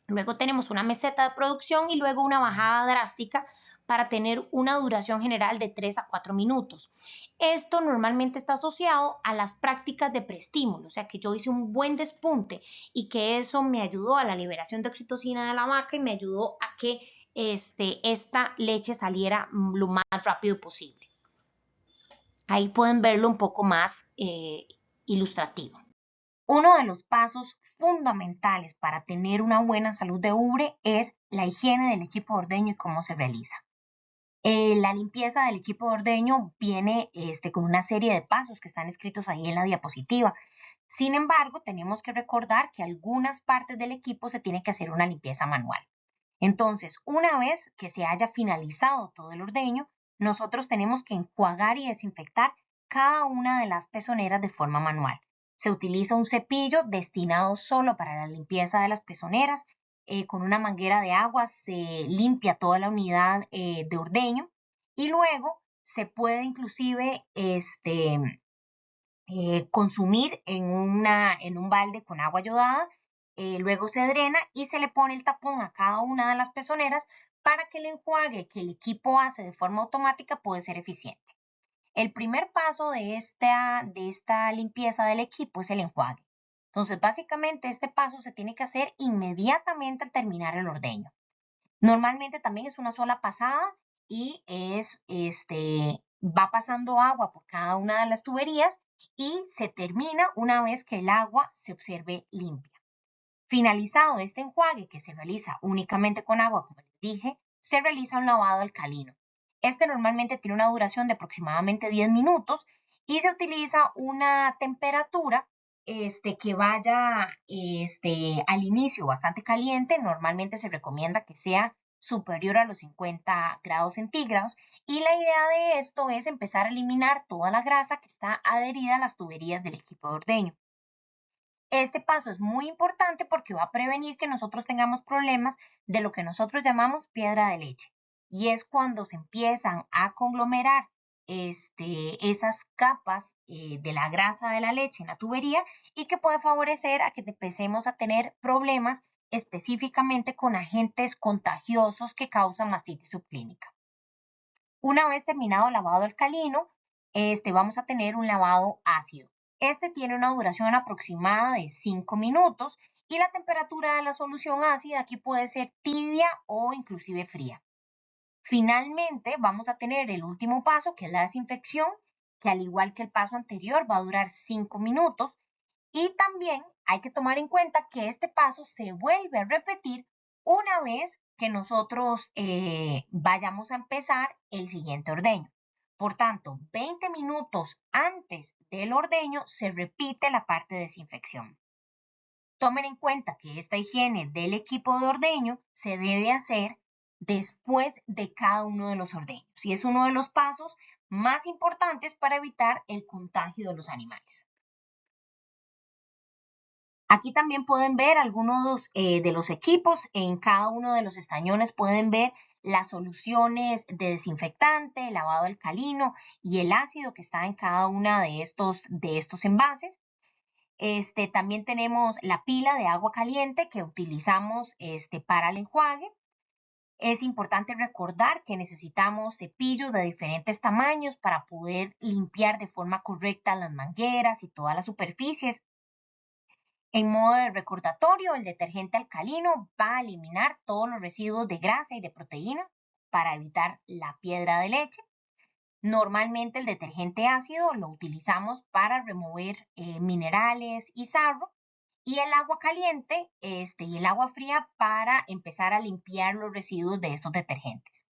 luego tenemos una meseta de producción y luego una bajada drástica para tener una duración general de 3 a 4 minutos. Esto normalmente está asociado a las prácticas de preestímulo, o sea que yo hice un buen despunte y que eso me ayudó a la liberación de oxitocina de la vaca y me ayudó a que esta leche saliera lo más rápido posible. Ahí pueden verlo un poco más ilustrativo. Uno de los pasos fundamentales para tener una buena salud de ubre es la higiene del equipo de ordeño y cómo se realiza. La limpieza del equipo de ordeño viene con una serie de pasos que están escritos ahí en la diapositiva. Sin embargo, tenemos que recordar que algunas partes del equipo se tiene que hacer una limpieza manual. Entonces, una vez que se haya finalizado todo el ordeño, nosotros tenemos que enjuagar y desinfectar cada una de las pezoneras de forma manual. Se utiliza un cepillo destinado solo para la limpieza de las pezoneras. Con una manguera de agua se limpia toda la unidad de ordeño y luego se puede inclusive consumir en un balde con agua yodada. Luego se drena y se le pone el tapón a cada una de las pezoneras para que el enjuague que el equipo hace de forma automática pueda ser eficiente. El primer paso de esta limpieza del equipo es el enjuague. Entonces, básicamente este paso se tiene que hacer inmediatamente al terminar el ordeño. Normalmente también es una sola pasada y va pasando agua por cada una de las tuberías y se termina una vez que el agua se observe limpia. Finalizado este enjuague, que se realiza únicamente con agua, como les dije, se realiza un lavado alcalino. Este normalmente tiene una duración de aproximadamente 10 minutos y se utiliza una temperatura que vaya al inicio bastante caliente. Normalmente se recomienda que sea superior a los 50 grados centígrados y la idea de esto es empezar a eliminar toda la grasa que está adherida a las tuberías del equipo de ordeño. Este paso es muy importante porque va a prevenir que nosotros tengamos problemas de lo que nosotros llamamos piedra de leche. Y es cuando se empiezan a conglomerar esas capas de la grasa de la leche en la tubería y que puede favorecer a que empecemos a tener problemas específicamente con agentes contagiosos que causan mastitis subclínica. Una vez terminado el lavado alcalino, vamos a tener un lavado ácido. Este tiene una duración aproximada de 5 minutos y la temperatura de la solución ácida aquí puede ser tibia o inclusive fría. Finalmente, vamos a tener el último paso, que es la desinfección, que al igual que el paso anterior va a durar 5 minutos. Y también hay que tomar en cuenta que este paso se vuelve a repetir una vez que nosotros vayamos a empezar el siguiente ordeño. Por tanto, 20 minutos antes del ordeño se repite la parte de desinfección. Tomen en cuenta que esta higiene del equipo de ordeño se debe hacer después de cada uno de los ordeños y es uno de los pasos más importantes para evitar el contagio de los animales. Aquí también pueden ver algunos de los equipos. En cada uno de los estañones pueden ver las soluciones de desinfectante, lavado alcalino y el ácido que está en cada una de estos envases. También tenemos la pila de agua caliente que utilizamos para el enjuague. Es importante recordar que necesitamos cepillos de diferentes tamaños para poder limpiar de forma correcta las mangueras y todas las superficies. En modo de recordatorio, el detergente alcalino va a eliminar todos los residuos de grasa y de proteína para evitar la piedra de leche. Normalmente el detergente ácido lo utilizamos para remover minerales y sarro, y el agua caliente y el agua fría para empezar a limpiar los residuos de estos detergentes.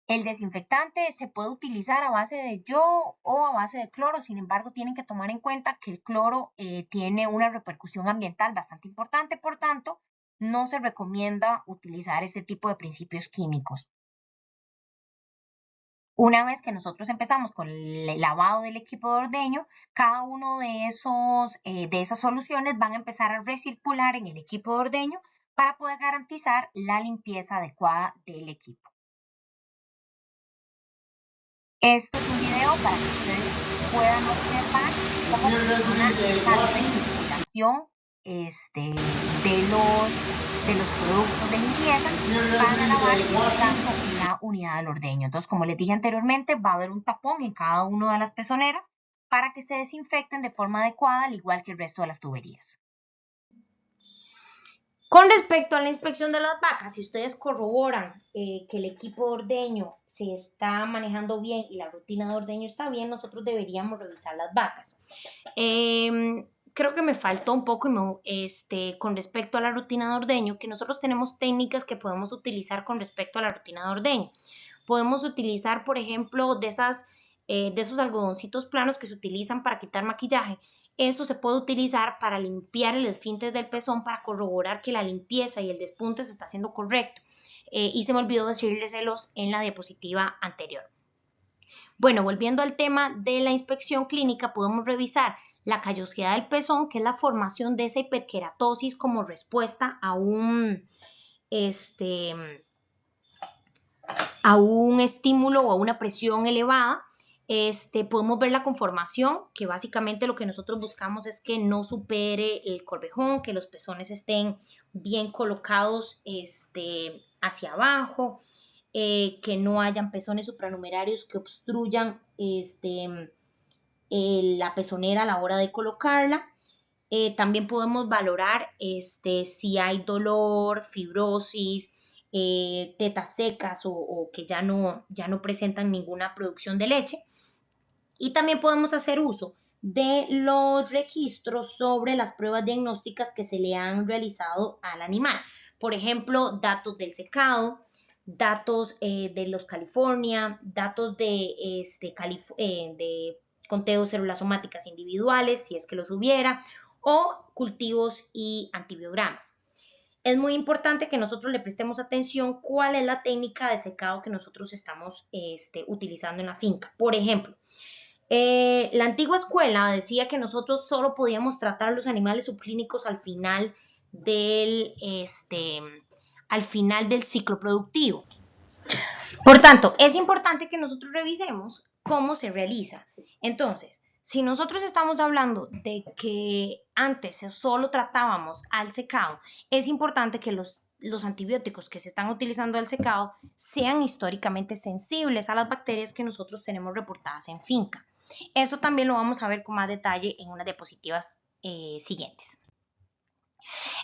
El desinfectante se puede utilizar a base de yodo o a base de cloro. Sin embargo, tienen que tomar en cuenta que el cloro tiene una repercusión ambiental bastante importante, por tanto, no se recomienda utilizar este tipo de principios químicos. Una vez que nosotros empezamos con el lavado del equipo de ordeño, cada uno de esas soluciones van a empezar a recircular en el equipo de ordeño para poder garantizar la limpieza adecuada del equipo. Esto es un video para que ustedes puedan observar cómo funciona esta recirculación de los productos de limpieza para lavar, por tanto, la unidad del ordeño. Entonces, como les dije anteriormente, va a haber un tapón en cada una de las pezoneras para que se desinfecten de forma adecuada, al igual que el resto de las tuberías. Con respecto a la inspección de las vacas, si ustedes corroboran que el equipo de ordeño se está manejando bien y la rutina de ordeño está bien, nosotros deberíamos revisar las vacas. Creo que me faltó un poco con respecto a la rutina de ordeño, que nosotros tenemos técnicas que podemos utilizar con respecto a la rutina de ordeño. Podemos utilizar, por ejemplo, de esos algodoncitos planos que se utilizan para quitar maquillaje. Eso se puede utilizar para limpiar el esfínter del pezón para corroborar que la limpieza y el despunte se está haciendo correcto. Y se me olvidó decírselos en la diapositiva anterior. Bueno, volviendo al tema de la inspección clínica, podemos revisar la callosidad del pezón, que es la formación de esa hiperkeratosis como respuesta a un estímulo o a una presión elevada. Podemos ver la conformación, que básicamente lo que nosotros buscamos es que no supere el corvejón, que los pezones estén bien colocados hacia abajo, que no hayan pezones supranumerarios que obstruyan la pezonera a la hora de colocarla. También podemos valorar si hay dolor, fibrosis, tetas secas o que ya no presentan ninguna producción de leche. Y también podemos hacer uso de los registros sobre las pruebas diagnósticas que se le han realizado al animal. Por ejemplo, datos del secado, datos de los California, datos de conteo de células somáticas individuales, si es que los hubiera, o cultivos y antibiogramas. Es muy importante que nosotros le prestemos atención cuál es la técnica de secado que nosotros estamos utilizando en la finca. Por ejemplo, la antigua escuela decía que nosotros solo podíamos tratar los animales subclínicos al final del ciclo productivo. Por tanto, es importante que nosotros revisemos cómo se realiza. Entonces, si nosotros estamos hablando de que antes solo tratábamos al secado, es importante que los antibióticos que se están utilizando al secado sean históricamente sensibles a las bacterias que nosotros tenemos reportadas en finca. Eso también lo vamos a ver con más detalle en unas diapositivas siguientes.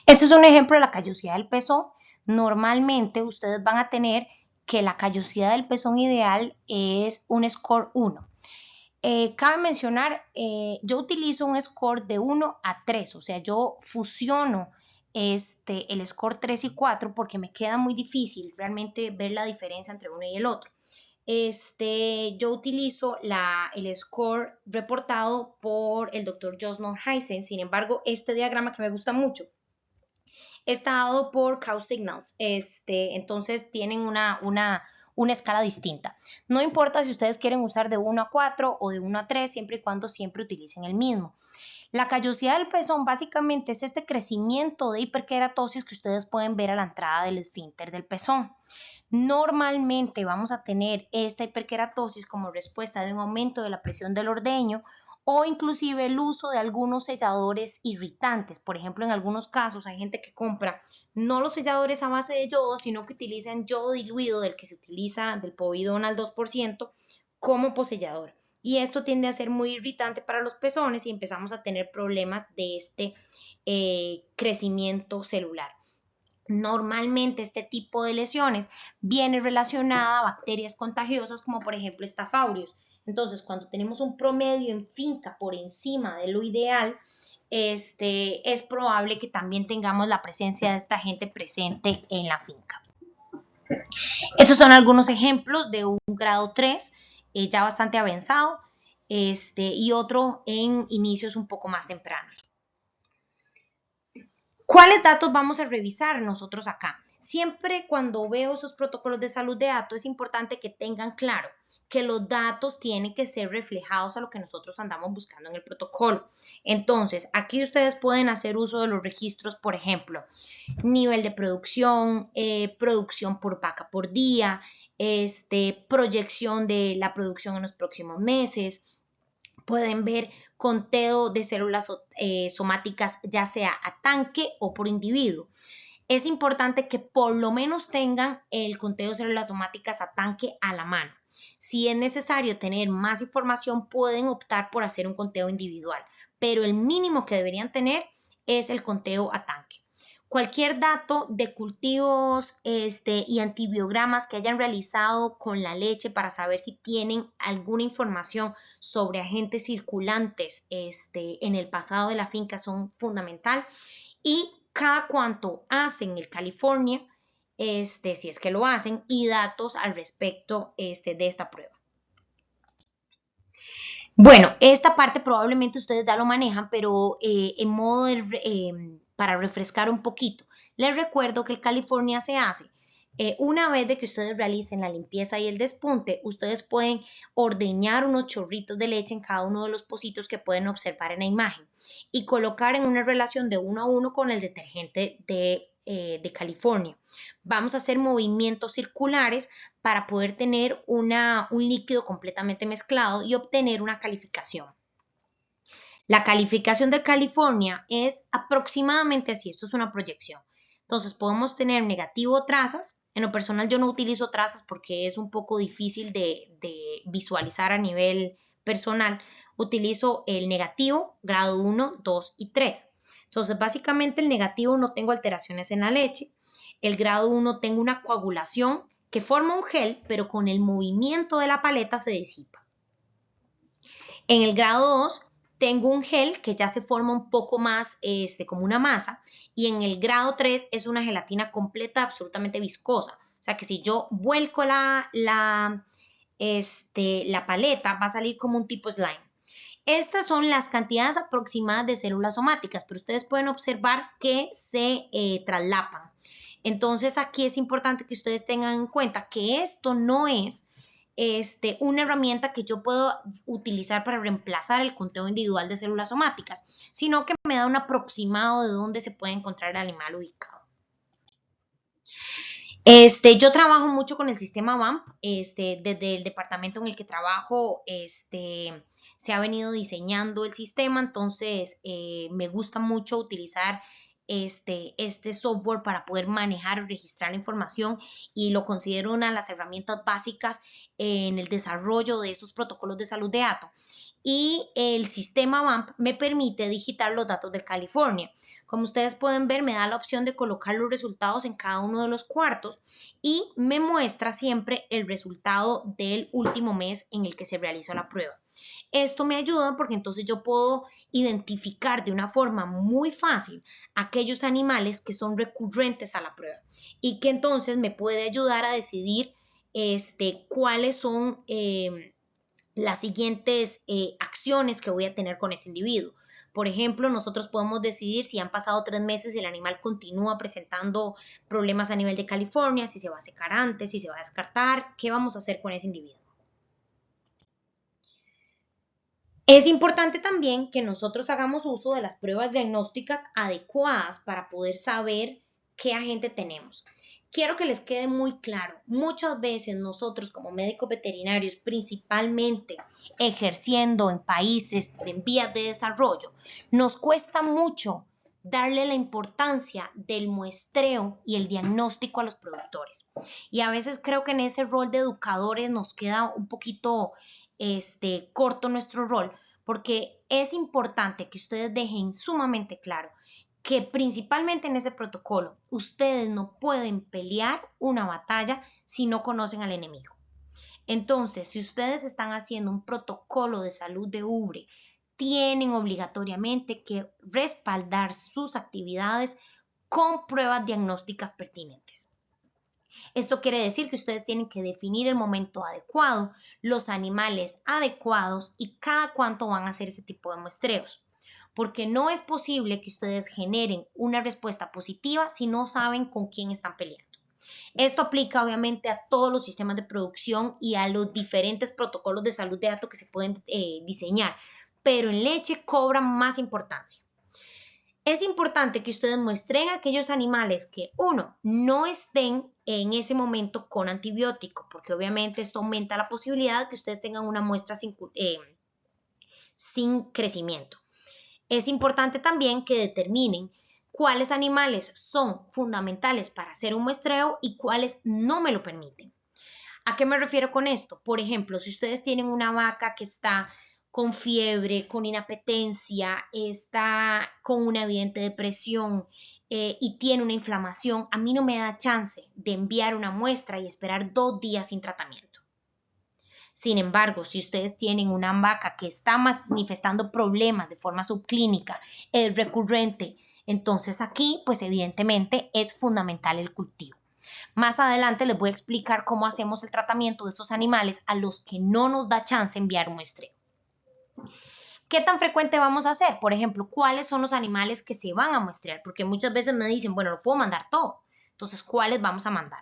Este es un ejemplo de la callosidad del pezón. Normalmente ustedes van a tener que la callosidad del pezón ideal es un score 1. Cabe mencionar, yo utilizo un score de 1 a 3, o sea, yo fusiono el score 3 y 4 porque me queda muy difícil realmente ver la diferencia entre uno y el otro. Yo utilizo el score reportado por el Dr. Jos Nordhuizen. Sin embargo, este diagrama que me gusta mucho está dado por Cow Signals. Entonces tienen una escala distinta. No importa si ustedes quieren usar de 1 a 4 o de 1 a 3, siempre y cuando siempre utilicen el mismo. La callosidad del pezón básicamente es este crecimiento de hiperkeratosis que ustedes pueden ver a la entrada del esfínter del pezón. Normalmente vamos a tener esta hiperkeratosis como respuesta de un aumento de la presión del ordeño o inclusive el uso de algunos selladores irritantes. Por ejemplo, en algunos casos hay gente que compra no los selladores a base de yodo, sino que utilizan yodo diluido del que se utiliza del povidón al 2% como posellador. Y esto tiende a ser muy irritante para los pezones y empezamos a tener problemas de este crecimiento celular. Normalmente este tipo de lesiones viene relacionada a bacterias contagiosas como por ejemplo Staph aureus. Entonces, cuando tenemos un promedio en finca por encima de lo ideal, es probable que también tengamos la presencia de esta gente presente en la finca. Estos son algunos ejemplos de un grado 3, ya bastante avanzado, y otro en inicios un poco más tempranos. ¿Cuáles datos vamos a revisar nosotros acá? Siempre cuando veo esos protocolos de salud de datos es importante que tengan claro que los datos tienen que ser reflejados a lo que nosotros andamos buscando en el protocolo. Entonces, aquí ustedes pueden hacer uso de los registros, por ejemplo, nivel de producción, producción por vaca por día, proyección de la producción en los próximos meses. Pueden ver conteo de células somáticas, ya sea a tanque o por individuo. Es importante que por lo menos tengan el conteo de células somáticas a tanque a la mano. Si es necesario tener más información, pueden optar por hacer un conteo individual, pero el mínimo que deberían tener es el conteo a tanque. Cualquier dato de cultivos y antibiogramas que hayan realizado con la leche para saber si tienen alguna información sobre agentes circulantes en el pasado de la finca son fundamental. Y cada cuánto hacen el California, si es que lo hacen, y datos al respecto de esta prueba. Bueno, esta parte probablemente ustedes ya lo manejan, pero en modo para refrescar un poquito, les recuerdo que el California se hace una vez de que ustedes realicen la limpieza y el despunte. Ustedes pueden ordeñar unos chorritos de leche en cada uno de los pocitos que pueden observar en la imagen y colocar en una relación de 1 a 1 con el detergente de California. Vamos a hacer movimientos circulares para poder tener un líquido completamente mezclado y obtener una calificación. La calificación de California es aproximadamente así, esto es una proyección. Entonces podemos tener negativo o trazas. En lo personal yo no utilizo trazas porque es un poco difícil de visualizar a nivel personal. Utilizo el negativo, grado 1, 2 y 3. Entonces básicamente el negativo no tengo alteraciones en la leche. El grado 1 tengo una coagulación que forma un gel, pero con el movimiento de la paleta se disipa. En el grado 2 tengo un gel que ya se forma un poco más como una masa, y en el grado 3 es una gelatina completa, absolutamente viscosa. O sea que si yo vuelco la paleta va a salir como un tipo slime. Estas son las cantidades aproximadas de células somáticas, pero ustedes pueden observar que se traslapan. Entonces aquí es importante que ustedes tengan en cuenta que esto no es una herramienta que yo puedo utilizar para reemplazar el conteo individual de células somáticas, sino que me da un aproximado de dónde se puede encontrar el animal ubicado. Yo trabajo mucho con el sistema VAMP, desde el departamento en el que trabajo, se ha venido diseñando el sistema, entonces me gusta mucho utilizar este software para poder manejar y registrar la información, y lo considero una de las herramientas básicas en el desarrollo de esos protocolos de salud de datos. Y el sistema VAMP me permite digitar los datos del California. Como ustedes pueden ver, me da la opción de colocar los resultados en cada uno de los cuartos y me muestra siempre el resultado del último mes en el que se realizó la prueba. Esto me ayuda porque entonces yo puedo identificar de una forma muy fácil aquellos animales que son recurrentes a la prueba y que entonces me puede ayudar a decidir cuáles son las siguientes acciones que voy a tener con ese individuo. Por ejemplo, nosotros podemos decidir si han pasado 3 meses y el animal continúa presentando problemas a nivel de California, si se va a secar antes, si se va a descartar, qué vamos a hacer con ese individuo. Es importante también que nosotros hagamos uso de las pruebas diagnósticas adecuadas para poder saber qué agente tenemos. Quiero que les quede muy claro, muchas veces nosotros como médicos veterinarios, principalmente ejerciendo en países en vías de desarrollo, nos cuesta mucho darle la importancia del muestreo y el diagnóstico a los productores. Y a veces creo que en ese rol de educadores nos queda un poquito corto nuestro rol, porque es importante que ustedes dejen sumamente claro que principalmente en ese protocolo ustedes no pueden pelear una batalla si no conocen al enemigo. Entonces, si ustedes están haciendo un protocolo de salud de ubre, tienen obligatoriamente que respaldar sus actividades con pruebas diagnósticas pertinentes. Esto quiere decir que ustedes tienen que definir el momento adecuado, los animales adecuados y cada cuánto van a hacer ese tipo de muestreos. Porque no es posible que ustedes generen una respuesta positiva si no saben con quién están peleando. Esto aplica obviamente a todos los sistemas de producción y a los diferentes protocolos de salud de datos que se pueden diseñar, pero en leche cobra más importancia. Es importante que ustedes muestren a aquellos animales que, uno, no estén en ese momento con antibiótico, porque obviamente esto aumenta la posibilidad de que ustedes tengan una muestra sin crecimiento. Es importante también que determinen cuáles animales son fundamentales para hacer un muestreo y cuáles no me lo permiten. ¿A qué me refiero con esto? Por ejemplo, si ustedes tienen una vaca que está con fiebre, con inapetencia, está con una evidente depresión y tiene una inflamación, a mí no me da chance de enviar una muestra y esperar 2 días sin tratamiento. Sin embargo, si ustedes tienen una vaca que está manifestando problemas de forma subclínica, es recurrente, entonces aquí, pues evidentemente es fundamental el cultivo. Más adelante les voy a explicar cómo hacemos el tratamiento de estos animales a los que no nos da chance enviar un muestreo. ¿Qué tan frecuente vamos a hacer? Por ejemplo, ¿cuáles son los animales que se van a muestrear? Porque muchas veces me dicen, bueno, lo puedo mandar todo. Entonces, ¿cuáles vamos a mandar?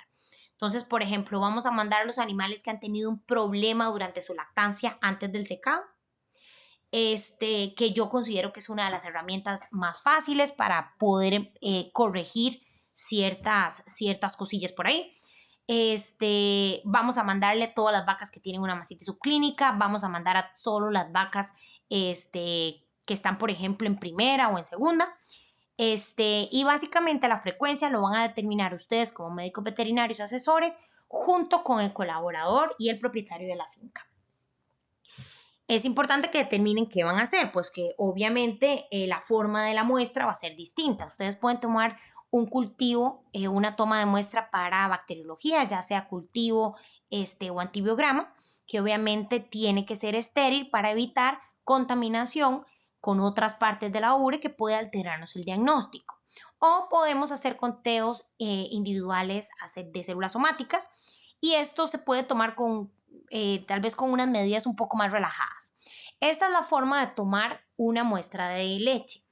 Entonces, por ejemplo, vamos a mandar a los animales que han tenido un problema durante su lactancia antes del secado. Que yo considero que es una de las herramientas más fáciles para poder corregir ciertas cosillas por ahí. Vamos a mandarle todas las vacas que tienen una mastitis subclínica, vamos a mandar a solo las vacas que están, por ejemplo, en primera o en segunda. Y básicamente la frecuencia lo van a determinar ustedes como médicos veterinarios asesores junto con el colaborador y el propietario de la finca. Es importante que determinen qué van a hacer, pues que obviamente la forma de la muestra va a ser distinta. Ustedes pueden tomar un cultivo, una toma de muestra para bacteriología, ya sea cultivo o antibiograma, que obviamente tiene que ser estéril para evitar contaminación con otras partes de la ubre que puede alterarnos el diagnóstico. O podemos hacer conteos individuales de células somáticas y esto se puede tomar con tal vez con unas medidas un poco más relajadas. Esta es la forma de tomar una muestra de leche.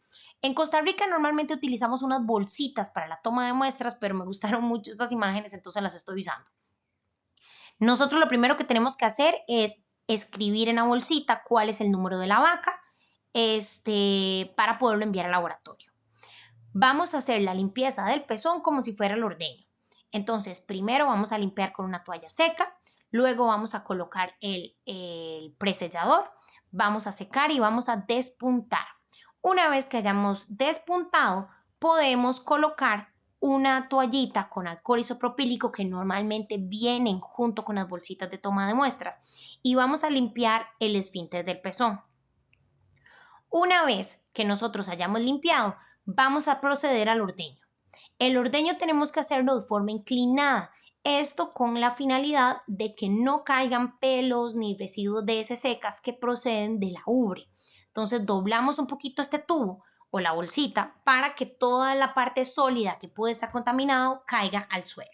En Costa Rica normalmente utilizamos unas bolsitas para la toma de muestras, pero me gustaron mucho estas imágenes, entonces las estoy usando. Nosotros lo primero que tenemos que hacer es escribir en la bolsita cuál es el número de la vaca para poderlo enviar al laboratorio. Vamos a hacer la limpieza del pezón como si fuera el ordeño. Entonces, primero vamos a limpiar con una toalla seca, luego vamos a colocar el presellador, vamos a secar y vamos a despuntar. Una vez que hayamos despuntado, podemos colocar una toallita con alcohol isopropílico que normalmente vienen junto con las bolsitas de toma de muestras y vamos a limpiar el esfínter del pezón. Una vez que nosotros hayamos limpiado, vamos a proceder al ordeño. El ordeño tenemos que hacerlo de forma inclinada, esto con la finalidad de que no caigan pelos ni residuos de heces secas que proceden de la ubre. Entonces doblamos un poquito este tubo o la bolsita para que toda la parte sólida que puede estar contaminado caiga al suelo.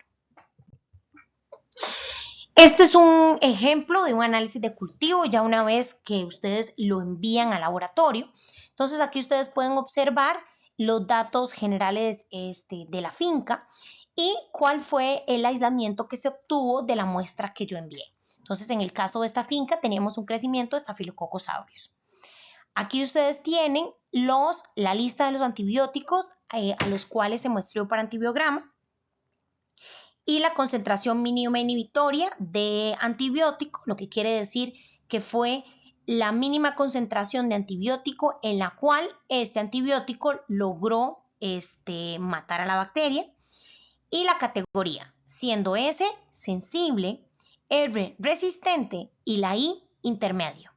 Este es un ejemplo de un análisis de cultivo ya una vez que ustedes lo envían al laboratorio. Entonces aquí ustedes pueden observar los datos generales de la finca y cuál fue el aislamiento que se obtuvo de la muestra que yo envié. Entonces en el caso de esta finca teníamos un crecimiento de Staphylococcus aureus. Aquí ustedes tienen la lista de los antibióticos a los cuales se muestreó por antibiograma y la concentración mínima inhibitoria de antibiótico, lo que quiere decir que fue la mínima concentración de antibiótico en la cual este antibiótico logró matar a la bacteria, y la categoría, siendo S sensible, R resistente y la I intermedio.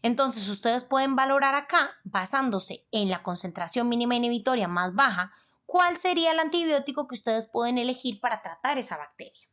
Entonces ustedes pueden valorar acá, basándose en la concentración mínima inhibitoria más baja, cuál sería el antibiótico que ustedes pueden elegir para tratar esa bacteria.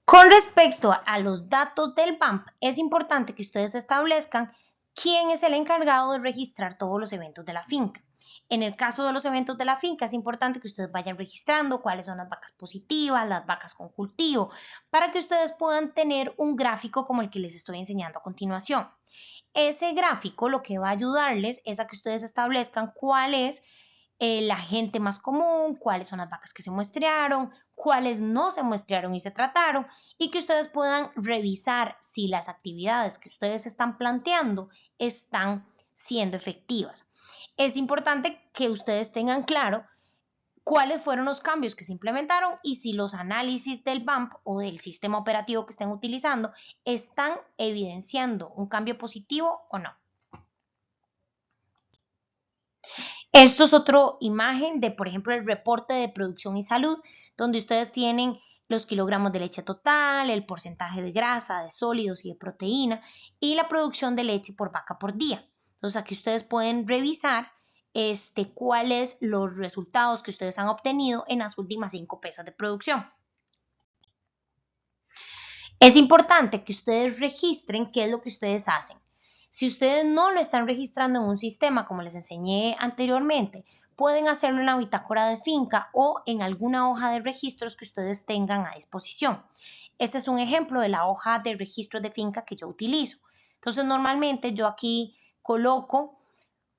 Con respecto a los datos del BAMP, es importante que ustedes establezcan quién es el encargado de registrar todos los eventos de la finca. En el caso de los eventos de la finca, es importante que ustedes vayan registrando cuáles son las vacas positivas, las vacas con cultivo, para que ustedes puedan tener un gráfico como el que les estoy enseñando a continuación. Ese gráfico lo que va a ayudarles es a que ustedes establezcan cuál es el agente más común, cuáles son las vacas que se muestrearon, cuáles no se muestrearon y se trataron, y que ustedes puedan revisar si las actividades que ustedes están planteando están siendo efectivas. Es importante que ustedes tengan claro cuáles fueron los cambios que se implementaron y si los análisis del BAMP o del sistema operativo que estén utilizando están evidenciando un cambio positivo o no. Esto es otra imagen de, por ejemplo, el reporte de producción y salud, donde ustedes tienen los kilogramos de leche total, el porcentaje de grasa, de sólidos y de proteína y la producción de leche por vaca por día. Entonces aquí ustedes pueden revisar cuáles los resultados que ustedes han obtenido en las últimas 5 pesas de producción. Es importante que ustedes registren qué es lo que ustedes hacen. Si ustedes no lo están registrando en un sistema como les enseñé anteriormente, pueden hacerlo en la bitácora de finca o en alguna hoja de registros que ustedes tengan a disposición. Este es un ejemplo de la hoja de registro de finca que yo utilizo. Entonces, normalmente yo aquí coloco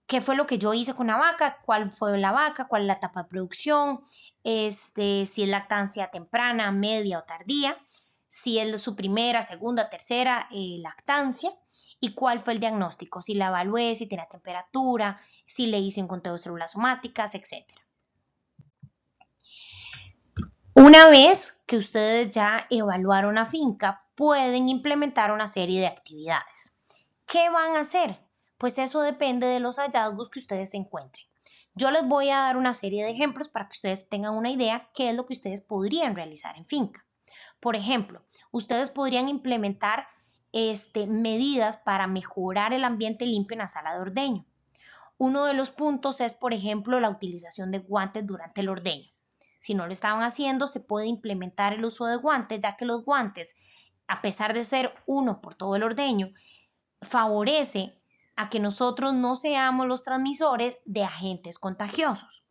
qué fue lo que yo hice con la vaca, cuál fue la vaca, cuál es la etapa de producción, si es lactancia temprana, media o tardía, si es su primera, segunda, tercera lactancia y cuál fue el diagnóstico, si la evalué, si tenía temperatura, si le hice un conteo de células somáticas, etc. Una vez que ustedes ya evaluaron la finca, pueden implementar una serie de actividades. ¿Qué van a hacer? Pues eso depende de los hallazgos que ustedes encuentren. Yo les voy a dar una serie de ejemplos para que ustedes tengan una idea qué es lo que ustedes podrían realizar en finca. Por ejemplo, ustedes podrían implementar medidas para mejorar el ambiente limpio en la sala de ordeño. Uno de los puntos es, por ejemplo, la utilización de guantes durante el ordeño. Si no lo estaban haciendo, se puede implementar el uso de guantes, ya que los guantes, a pesar de ser uno por todo el ordeño, favorece a que nosotros no seamos los transmisores de agentes contagiosos.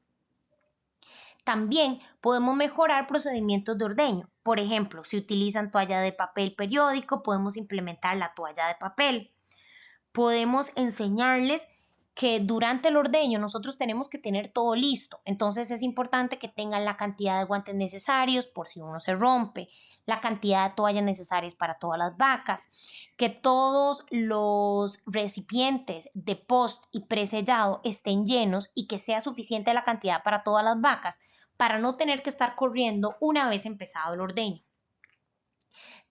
También podemos mejorar procedimientos de ordeño. Por ejemplo, si utilizan toalla de papel periódico, podemos implementar la toalla de papel. Podemos enseñarles que durante el ordeño nosotros tenemos que tener todo listo. Entonces es importante que tengan la cantidad de guantes necesarios por si uno se rompe, la cantidad de toallas necesarias para todas las vacas, que todos los recipientes de post y presellado estén llenos y que sea suficiente la cantidad para todas las vacas para no tener que estar corriendo una vez empezado el ordeño.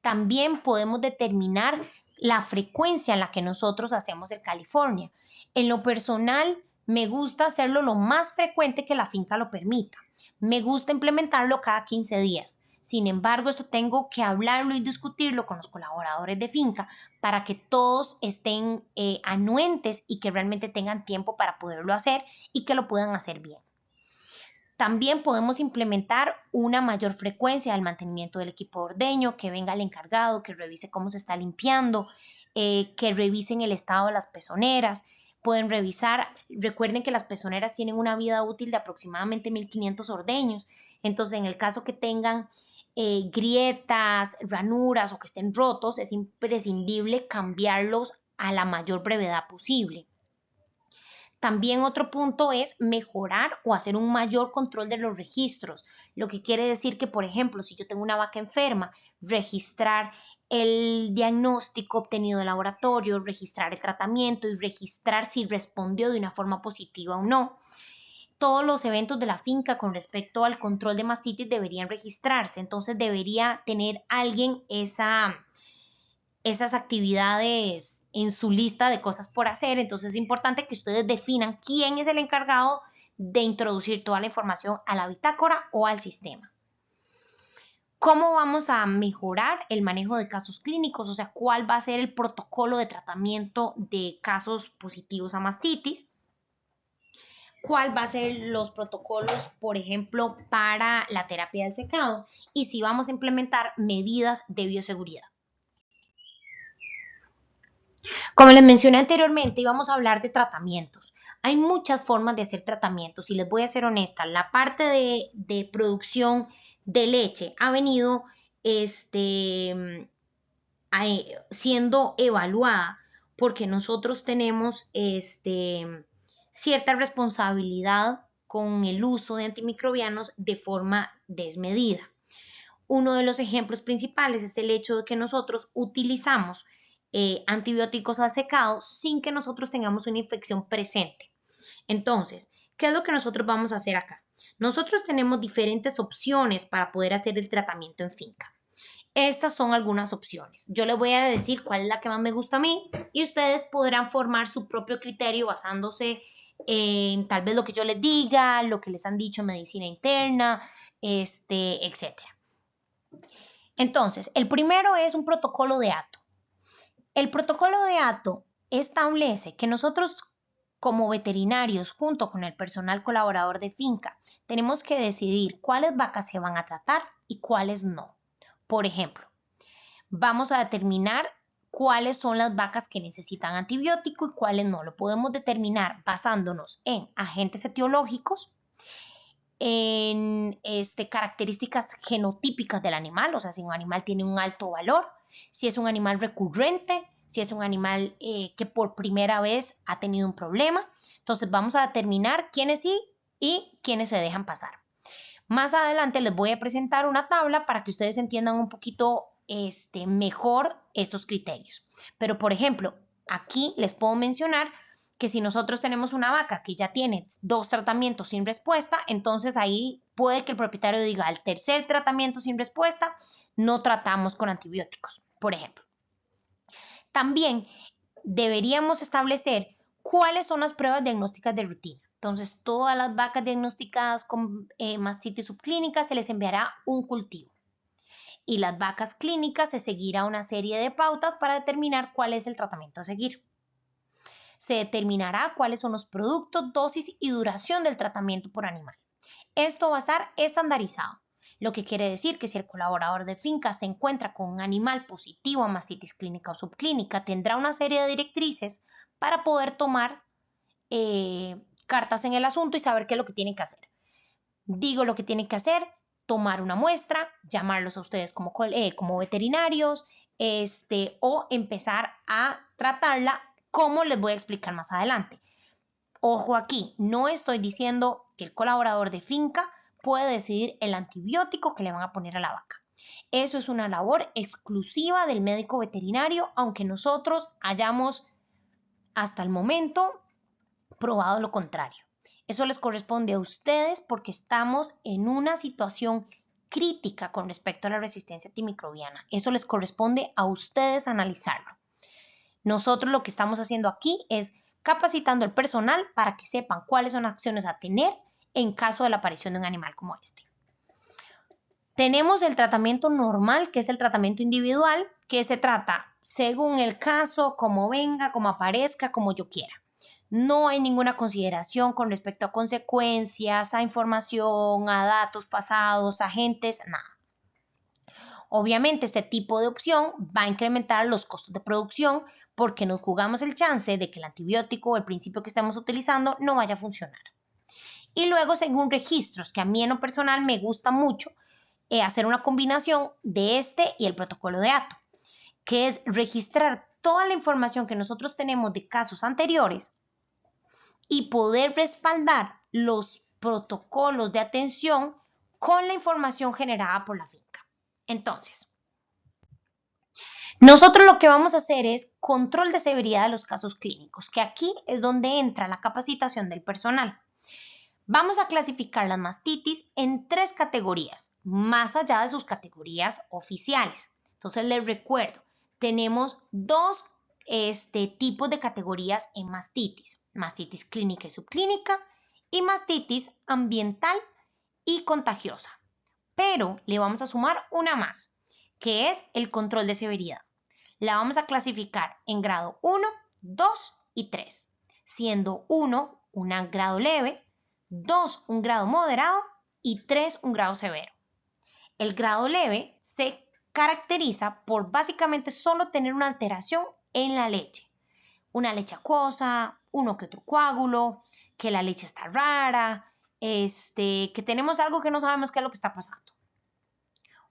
También podemos determinar la frecuencia en la que nosotros hacemos el California. En lo personal, me gusta hacerlo lo más frecuente que la finca lo permita. Me gusta implementarlo cada 15 días. Sin embargo, esto tengo que hablarlo y discutirlo con los colaboradores de finca para que todos estén anuentes y que realmente tengan tiempo para poderlo hacer y que lo puedan hacer bien. También podemos implementar una mayor frecuencia del mantenimiento del equipo de ordeño, que venga el encargado, que revise cómo se está limpiando, que revisen el estado de las pezoneras. Pueden revisar, recuerden que las pezoneras tienen una vida útil de aproximadamente 1500 ordeños. Entonces, en el caso que tengan grietas, ranuras o que estén rotos, es imprescindible cambiarlos a la mayor brevedad posible. También otro punto es mejorar o hacer un mayor control de los registros, lo que quiere decir que, por ejemplo, si yo tengo una vaca enferma, registrar el diagnóstico obtenido del laboratorio, registrar el tratamiento y registrar si respondió de una forma positiva o no. Todos los eventos de la finca con respecto al control de mastitis deberían registrarse, entonces debería tener alguien esas actividades en su lista de cosas por hacer. Entonces es importante que ustedes definan quién es el encargado de introducir toda la información a la bitácora o al sistema. ¿Cómo vamos a mejorar el manejo de casos clínicos? O sea, ¿cuál va a ser el protocolo de tratamiento de casos positivos a mastitis? ¿Cuál va a ser los protocolos, por ejemplo, para la terapia del secado? Y si vamos a implementar medidas de bioseguridad. Como les mencioné anteriormente, íbamos a hablar de tratamientos. Hay muchas formas de hacer tratamientos y les voy a ser honesta, la parte de producción de leche ha venido siendo evaluada porque nosotros tenemos cierta responsabilidad con el uso de antimicrobianos de forma desmedida. Uno de los ejemplos principales es el hecho de que nosotros utilizamos antibióticos al secado sin que nosotros tengamos una infección presente. Entonces, ¿qué es lo que nosotros vamos a hacer acá? Nosotros tenemos diferentes opciones para poder hacer el tratamiento en finca. Estas son algunas opciones. Yo les voy a decir cuál es la que más me gusta a mí y ustedes podrán formar su propio criterio basándose en tal vez lo que yo les diga, lo que les han dicho en medicina interna, etc. Entonces, el primero es un protocolo de ATO. El protocolo de ATO establece que nosotros como veterinarios, junto con el personal colaborador de finca, tenemos que decidir cuáles vacas se van a tratar y cuáles no. Por ejemplo, vamos a determinar cuáles son las vacas que necesitan antibiótico y cuáles no. Lo podemos determinar basándonos en agentes etiológicos, en características genotípicas del animal, o sea, si un animal tiene un alto valor, si es un animal recurrente, si es un animal que por primera vez ha tenido un problema. Entonces vamos a determinar quiénes sí y quiénes se dejan pasar. Más adelante les voy a presentar una tabla para que ustedes entiendan un poquito mejor estos criterios. Pero, por ejemplo, aquí les puedo mencionar que si nosotros tenemos una vaca que ya tiene 2 tratamientos sin respuesta, entonces ahí puede que el propietario diga, al tercer tratamiento sin respuesta, no tratamos con antibióticos, por ejemplo. También deberíamos establecer cuáles son las pruebas diagnósticas de rutina. Entonces, todas las vacas diagnosticadas con mastitis subclínica se les enviará un cultivo. Y las vacas clínicas se seguirá una serie de pautas para determinar cuál es el tratamiento a seguir. Se determinará cuáles son los productos, dosis y duración del tratamiento por animal. Esto va a estar estandarizado, lo que quiere decir que si el colaborador de finca se encuentra con un animal positivo a mastitis clínica o subclínica, tendrá una serie de directrices para poder tomar cartas en el asunto y saber qué es lo que tiene que hacer. Digo lo que tiene que hacer, tomar una muestra, llamarlos a ustedes como veterinarios, o empezar a tratarla, como les voy a explicar más adelante. Ojo aquí, no estoy diciendo que el colaborador de finca puede decidir el antibiótico que le van a poner a la vaca. Eso es una labor exclusiva del médico veterinario, aunque nosotros hayamos hasta el momento probado lo contrario. Eso les corresponde a ustedes porque estamos en una situación crítica con respecto a la resistencia antimicrobiana. Eso les corresponde a ustedes analizarlo. Nosotros lo que estamos haciendo aquí es capacitando al personal para que sepan cuáles son las acciones a tener en caso de la aparición de un animal como este. Tenemos el tratamiento normal, que es el tratamiento individual, que se trata según el caso, como venga, como aparezca, como yo quiera. No hay ninguna consideración con respecto a consecuencias, a información, a datos pasados, a agentes, nada. Obviamente este tipo de opción va a incrementar los costos de producción porque nos jugamos el chance de que el antibiótico o el principio que estamos utilizando no vaya a funcionar. Y luego, según registros, que a mí en lo personal me gusta mucho hacer una combinación de este y el protocolo de ATO, que es registrar toda la información que nosotros tenemos de casos anteriores y poder respaldar los protocolos de atención con la información generada por la finca. Entonces, nosotros lo que vamos a hacer es control de severidad de los casos clínicos, que aquí es donde entra la capacitación del personal. Vamos a clasificar las mastitis en 3 categorías, más allá de sus categorías oficiales. Entonces les recuerdo, tenemos 2 tipos de categorías en mastitis: mastitis clínica y subclínica y mastitis ambiental y contagiosa. Pero le vamos a sumar una más, que es el control de severidad. La vamos a clasificar en grado 1, 2 y 3, siendo 1 un grado leve, 2 un grado moderado y 3 un grado severo. El grado leve se caracteriza por básicamente solo tener una alteración en la leche. Una leche acuosa, uno que otro coágulo, que la leche está rara, que tenemos algo que no sabemos qué es lo que está pasando.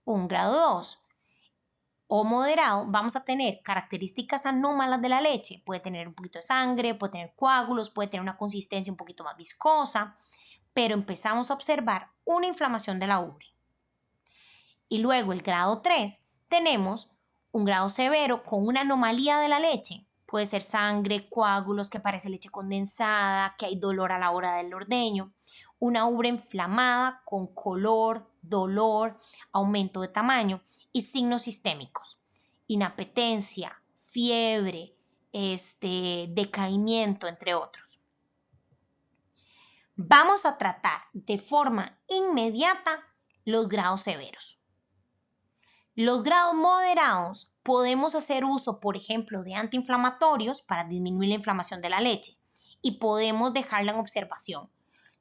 Un grado 2 o moderado, vamos a tener características anómalas de la leche. Puede tener un poquito de sangre, puede tener coágulos, puede tener una consistencia un poquito más viscosa, pero empezamos a observar una inflamación de la ubre. Y luego el grado 3, tenemos un grado severo con una anomalía de la leche. Puede ser sangre, coágulos, que parece leche condensada, que hay dolor a la hora del ordeño, una ubre inflamada con color, dolor, aumento de tamaño y signos sistémicos: inapetencia, fiebre, decaimiento, entre otros. Vamos a tratar de forma inmediata los grados severos. Los grados moderados podemos hacer uso, por ejemplo, de antiinflamatorios para disminuir la inflamación de la leche y podemos dejarla en observación,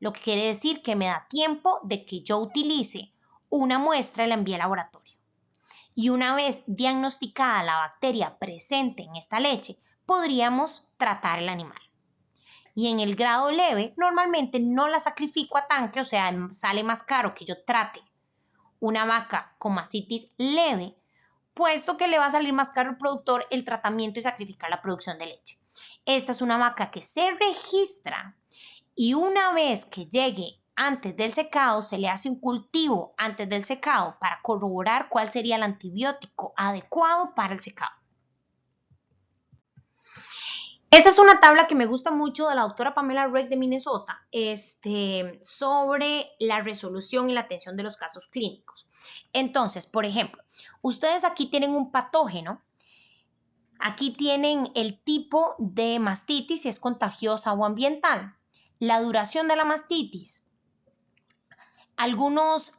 lo que quiere decir que me da tiempo de que yo utilice una muestra y la envíe al laboratorio. Y una vez diagnosticada la bacteria presente en esta leche, podríamos tratar el animal. Y en el grado leve, normalmente no la sacrifico a tanque, o sea, sale más caro que yo trate una vaca con mastitis leve, puesto que le va a salir más caro al productor el tratamiento y sacrificar la producción de leche. Esta es una vaca que se registra y una vez que llegue antes del secado, se le hace un cultivo antes del secado para corroborar cuál sería el antibiótico adecuado para el secado. Esta es una tabla que me gusta mucho de la doctora Pamela Reck de Minnesota, sobre la resolución y la atención de los casos clínicos. Entonces, por ejemplo, ustedes aquí tienen un patógeno. Aquí tienen el tipo de mastitis, si es contagiosa o ambiental, la duración de la mastitis, algunos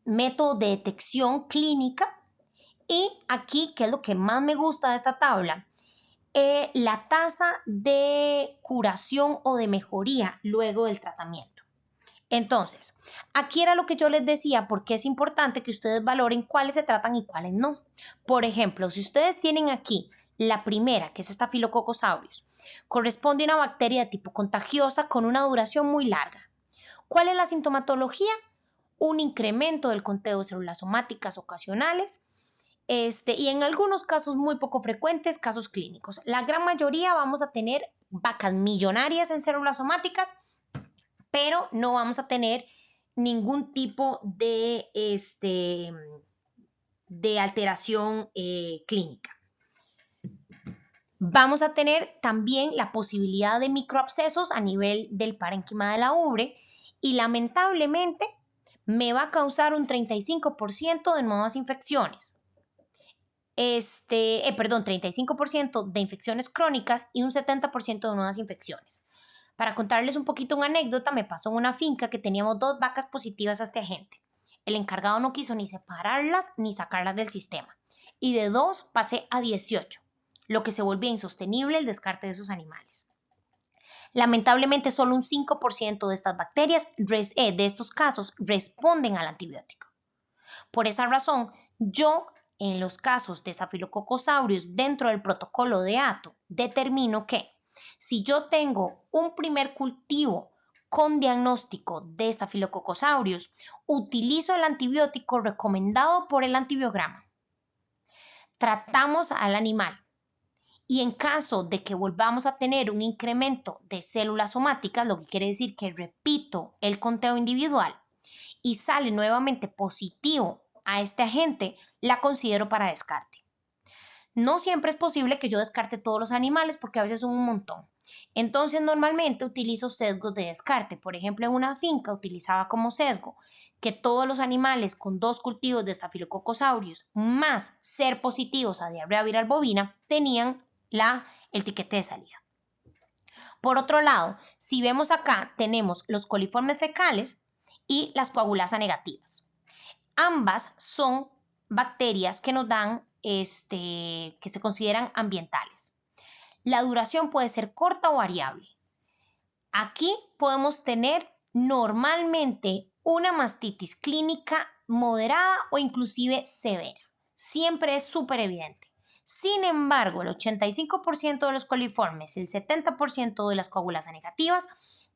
métodos de detección clínica y aquí, que es lo que más me gusta de esta tabla, la tasa de curación o de mejoría luego del tratamiento. Entonces, aquí era lo que yo les decía, porque es importante que ustedes valoren cuáles se tratan y cuáles no. Por ejemplo, si ustedes tienen aquí la primera, que es Staphylococcus aureus, corresponde a una bacteria de tipo contagiosa con una duración muy larga. ¿Cuál es la sintomatología? Un incremento del conteo de células somáticas ocasionales, y en algunos casos muy poco frecuentes, casos clínicos. La gran mayoría vamos a tener vacas millonarias en células somáticas, pero no vamos a tener ningún tipo de alteración clínica. Vamos a tener también la posibilidad de microabscesos a nivel del parénquima de la ubre y lamentablemente me va a causar un 35% de nuevas infecciones. 35% de infecciones crónicas y un 70% de nuevas infecciones. Para contarles un poquito una anécdota, me pasó en una finca que teníamos 2 vacas positivas a este agente. El encargado no quiso ni separarlas ni sacarlas del sistema. Y de 2 pasé a 18, lo que se volvía insostenible el descarte de esos animales. Lamentablemente, solo un 5% de estas bacterias, de estos casos, responden al antibiótico. Por esa razón, yo, en los casos de Staphylococcus aureus dentro del protocolo de ATO, determino que si yo tengo un primer cultivo con diagnóstico de Staphylococcus aureus, utilizo el antibiótico recomendado por el antibiograma. Tratamos al animal Y en caso de que volvamos a tener un incremento de células somáticas, lo que quiere decir que repito el conteo individual y sale nuevamente positivo a este agente, la considero para descarte. No siempre es posible que yo descarte todos los animales porque a veces son un montón. Entonces normalmente utilizo sesgos de descarte. Por ejemplo, en una finca utilizaba como sesgo que todos los animales con 2 cultivos de Staphylococcus aureus más ser positivos a diarrea viral bovina tenían el tiquete de salida. Por otro lado, si vemos acá, tenemos los coliformes fecales y las coagulasa negativas. Ambas son bacterias que nos dan, que se consideran ambientales. La duración puede ser corta o variable. Aquí podemos tener normalmente una mastitis clínica moderada o inclusive severa. Siempre es súper evidente. Sin embargo, el 85% de los coliformes y el 70% de las coagulas negativas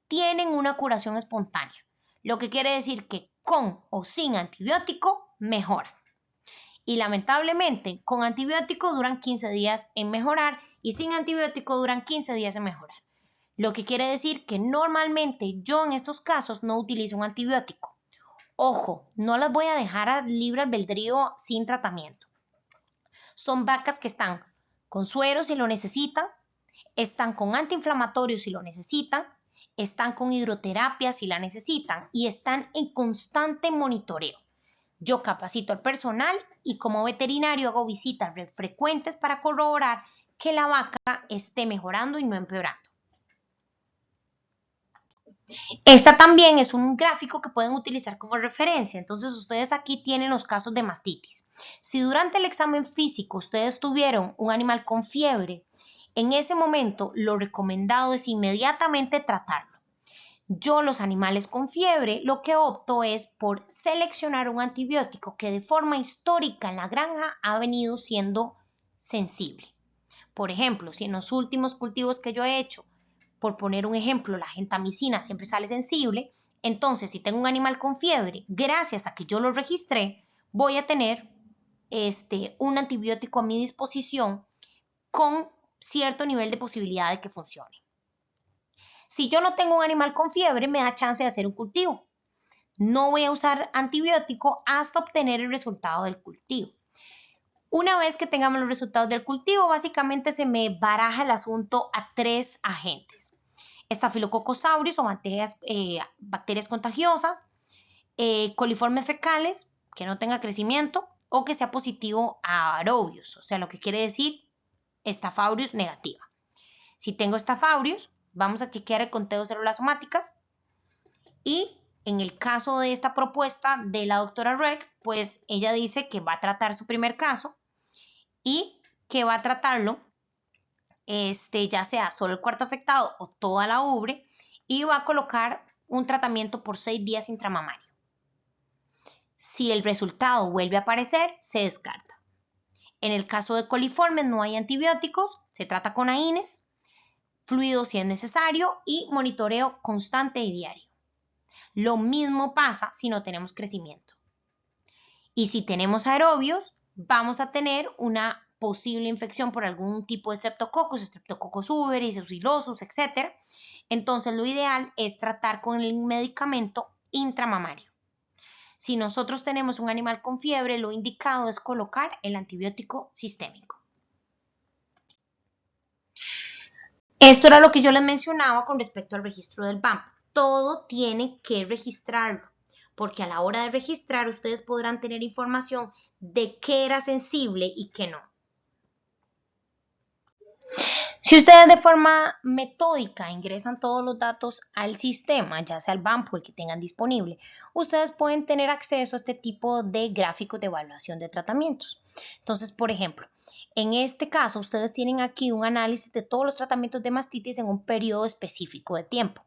tienen una curación espontánea, lo que quiere decir que con o sin antibiótico mejoran. Y lamentablemente, con antibiótico duran 15 días en mejorar y sin antibiótico duran 15 días en mejorar. Lo que quiere decir que normalmente yo en estos casos no utilizo un antibiótico. Ojo, no las voy a dejar a libre albedrío sin tratamiento. Son vacas que están con suero si lo necesitan, están con antiinflamatorios si lo necesitan, están con hidroterapia si la necesitan y están en constante monitoreo. Yo capacito al personal y como veterinario hago visitas frecuentes para corroborar que la vaca esté mejorando y no empeorando. Esta también es un gráfico que pueden utilizar como referencia. Entonces ustedes aquí tienen los casos de mastitis. Si durante el examen físico ustedes tuvieron un animal con fiebre, en ese momento lo recomendado es inmediatamente tratarlo. Yo los animales con fiebre lo que opto es por seleccionar un antibiótico que de forma histórica en la granja ha venido siendo sensible. Por ejemplo, si en los últimos cultivos que yo he hecho, por poner un ejemplo, la gentamicina siempre sale sensible, entonces si tengo un animal con fiebre, gracias a que yo lo registré, voy a tener un antibiótico a mi disposición con cierto nivel de posibilidad de que funcione. Si yo no tengo un animal con fiebre, me da chance de hacer un cultivo. No voy a usar antibiótico hasta obtener el resultado del cultivo. Una vez que tengamos los resultados del cultivo, básicamente se me baraja el asunto a 3 agentes. Staphylococcus aureus o bacterias contagiosas, coliformes fecales, que no tenga crecimiento o que sea positivo a aerobios, o sea, lo que quiere decir Staph aureus negativa. Si tengo Staph aureus, vamos a chequear el conteo de células somáticas y en el caso de esta propuesta de la doctora Reck, pues ella dice que va a tratar su primer caso y que va a tratarlo ya sea solo el cuarto afectado o toda la ubre y va a colocar un tratamiento por 6 días intramamario. Si el resultado vuelve a aparecer, se descarta. En el caso de coliformes no hay antibióticos, se trata con AINES, fluido si es necesario y monitoreo constante y diario. Lo mismo pasa si no tenemos crecimiento. Y si tenemos aerobios, vamos a tener una posible infección por algún tipo de Streptococcus aureus, Ascillosus, etc. Entonces lo ideal es tratar con el medicamento intramamario. Si nosotros tenemos un animal con fiebre, lo indicado es colocar el antibiótico sistémico. Esto era lo que yo les mencionaba con respecto al registro del BAMP. Todo tiene que registrarlo, porque a la hora de registrar ustedes podrán tener información de qué era sensible y qué no. Si ustedes de forma metódica ingresan todos los datos al sistema, ya sea el BAMP o el que tengan disponible, ustedes pueden tener acceso a este tipo de gráficos de evaluación de tratamientos. Entonces, por ejemplo, en este caso, ustedes tienen aquí un análisis de todos los tratamientos de mastitis en un periodo específico de tiempo.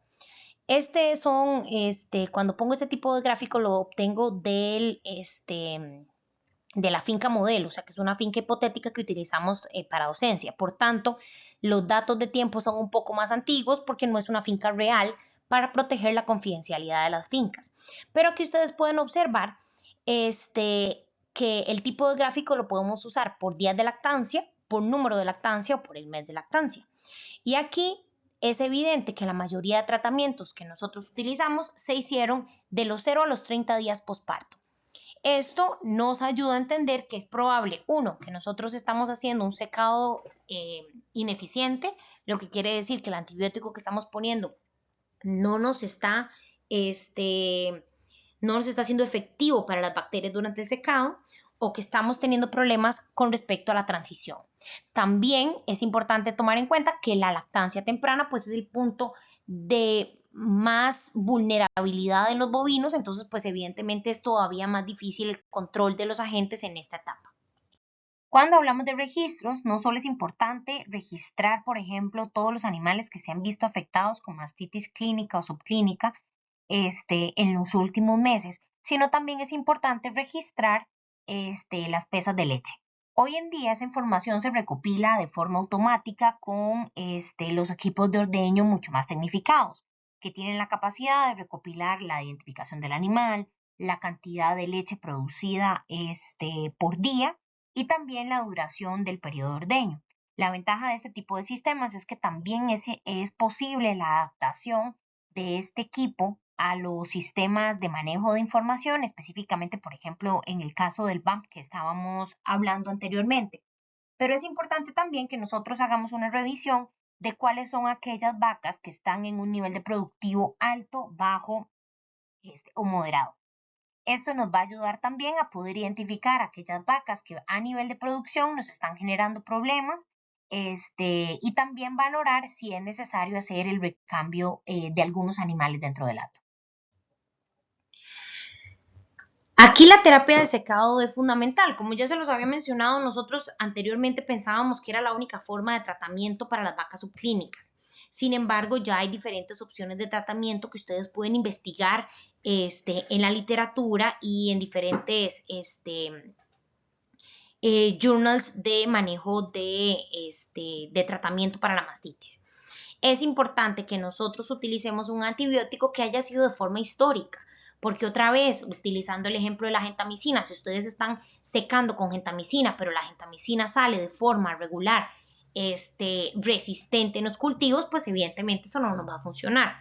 Cuando pongo este tipo de gráfico lo obtengo de la finca modelo, o sea que es una finca hipotética que utilizamos para docencia. Por tanto, los datos de tiempo son un poco más antiguos porque no es una finca real para proteger la confidencialidad de las fincas. Pero aquí ustedes pueden observar que el tipo de gráfico lo podemos usar por días de lactancia, por número de lactancia o por el mes de lactancia. Y aquí es evidente que la mayoría de tratamientos que nosotros utilizamos se hicieron de los 0 a los 30 días posparto. Esto nos ayuda a entender que es probable, uno, que nosotros estamos haciendo un secado ineficiente, lo que quiere decir que el antibiótico que estamos poniendo no nos está siendo efectivo para las bacterias durante el secado, o que estamos teniendo problemas con respecto a la transición. También es importante tomar en cuenta que la lactancia temprana pues es el punto de más vulnerabilidad en los bovinos, entonces pues evidentemente es todavía más difícil el control de los agentes en esta etapa. Cuando hablamos de registros, no solo es importante registrar, por ejemplo, todos los animales que se han visto afectados con mastitis clínica o subclínica en los últimos meses, sino también es importante registrar las pesas de leche. Hoy en día esa información se recopila de forma automática con los equipos de ordeño mucho más tecnificados, que tienen la capacidad de recopilar la identificación del animal, la cantidad de leche producida por día y también la duración del periodo de ordeño. La ventaja de este tipo de sistemas es que también es posible la adaptación de este equipo a los sistemas de manejo de información, específicamente, por ejemplo, en el caso del BAMP que estábamos hablando anteriormente. Pero es importante también que nosotros hagamos una revisión de cuáles son aquellas vacas que están en un nivel de productivo alto, bajo o moderado. Esto nos va a ayudar también a poder identificar aquellas vacas que a nivel de producción nos están generando problemas y también valorar si es necesario hacer el recambio de algunos animales dentro del hato. Aquí la terapia de secado es fundamental. Como ya se los había mencionado, nosotros anteriormente pensábamos que era la única forma de tratamiento para las vacas subclínicas. Sin embargo, ya hay diferentes opciones de tratamiento que ustedes pueden investigar en la literatura y en diferentes journals de manejo de tratamiento para la mastitis. Es importante que nosotros utilicemos un antibiótico que haya sido de forma histórica, porque otra vez, utilizando el ejemplo de la gentamicina, si ustedes están secando con gentamicina, pero la gentamicina sale de forma regular, resistente en los cultivos, pues evidentemente eso no nos va a funcionar.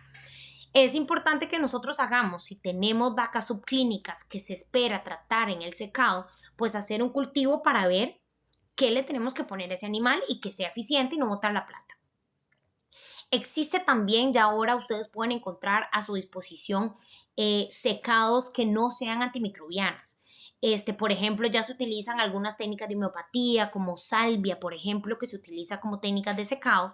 Es importante que nosotros hagamos, si tenemos vacas subclínicas que se espera tratar en el secado, pues hacer un cultivo para ver qué le tenemos que poner a ese animal y que sea eficiente y no botar la plata. Existe también, ya ahora ustedes pueden encontrar a su disposición secados que no sean antimicrobianas. Por ejemplo, ya se utilizan algunas técnicas de homeopatía, como salvia, por ejemplo, que se utiliza como técnicas de secado,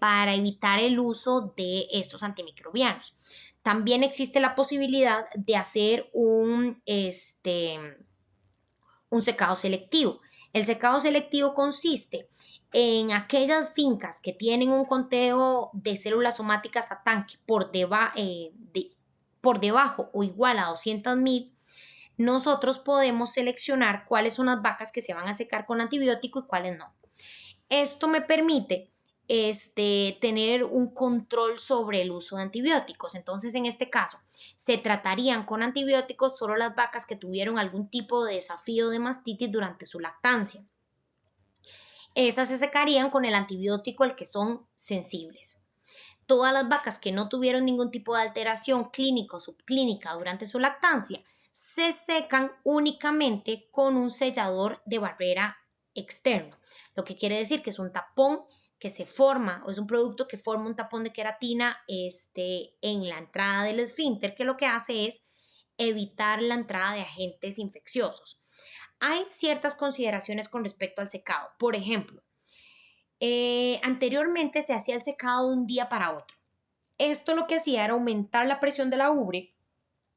para evitar el uso de estos antimicrobianos. También existe la posibilidad de hacer un secado selectivo. El secado selectivo consiste en aquellas fincas que tienen un conteo de células somáticas a tanque por debajo o igual a 200.000, nosotros podemos seleccionar cuáles son las vacas que se van a secar con antibiótico y cuáles no. Esto me permite tener un control sobre el uso de antibióticos. Entonces, en este caso, se tratarían con antibióticos solo las vacas que tuvieron algún tipo de desafío de mastitis durante su lactancia. Estas se secarían con el antibiótico al que son sensibles. Todas las vacas que no tuvieron ningún tipo de alteración clínica o subclínica durante su lactancia se secan únicamente con un sellador de barrera externo, lo que quiere decir que es un tapón que se forma, o es un producto que forma un tapón de queratina en la entrada del esfínter, que lo que hace es evitar la entrada de agentes infecciosos. Hay ciertas consideraciones con respecto al secado. Por ejemplo, anteriormente se hacía el secado de un día para otro. Esto lo que hacía era aumentar la presión de la ubre.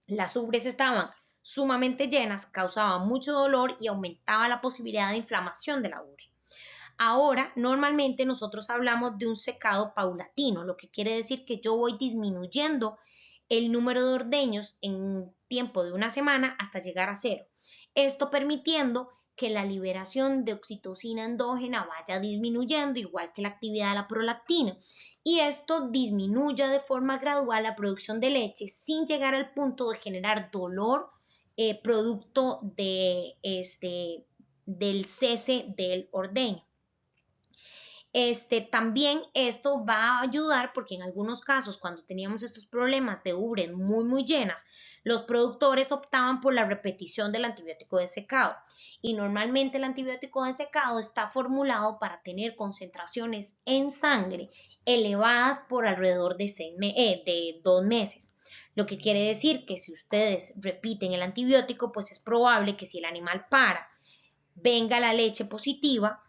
Las ubres estaban sumamente llenas, causaba mucho dolor y aumentaba la posibilidad de inflamación de la ubre. Ahora, normalmente nosotros hablamos de un secado paulatino, lo que quiere decir que yo voy disminuyendo el número de ordeños en un tiempo de una semana hasta llegar a 0. Esto permitiendo que la liberación de oxitocina endógena vaya disminuyendo, igual que la actividad de la prolactina. Y esto disminuye de forma gradual la producción de leche sin llegar al punto de generar dolor producto del cese del ordeño. También esto va a ayudar porque en algunos casos cuando teníamos estos problemas de ubres muy llenas, los productores optaban por la repetición del antibiótico de secado y normalmente el antibiótico de secado está formulado para tener concentraciones en sangre elevadas por alrededor de 2 meses. Lo que quiere decir que si ustedes repiten el antibiótico, pues es probable que si el animal para, venga la leche positiva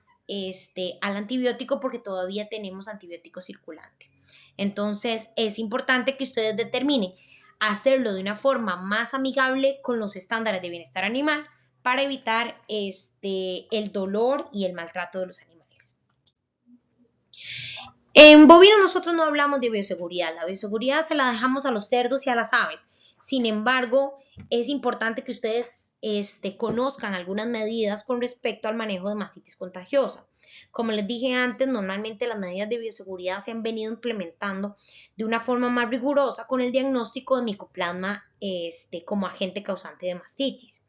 al antibiótico porque todavía tenemos antibiótico circulante. Entonces es importante que ustedes determinen hacerlo de una forma más amigable con los estándares de bienestar animal para evitar el dolor y el maltrato de los animales. En bovino nosotros no hablamos de bioseguridad, la bioseguridad se la dejamos a los cerdos y a las aves. Sin embargo, es importante que ustedes conozcan algunas medidas con respecto al manejo de mastitis contagiosa. Como les dije antes, normalmente las medidas de bioseguridad se han venido implementando de una forma más rigurosa con el diagnóstico de micoplasma como agente causante de mastitis.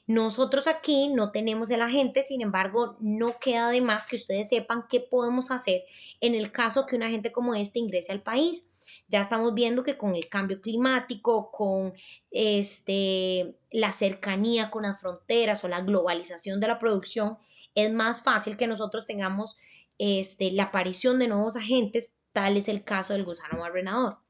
Nosotros aquí no tenemos el agente, sin embargo, no queda de más que ustedes sepan qué podemos hacer en el caso que un agente como este ingrese al país. Ya estamos viendo que con el cambio climático, con la cercanía con las fronteras o la globalización de la producción, es más fácil que nosotros tengamos la aparición de nuevos agentes, tal es el caso del gusano barrenador.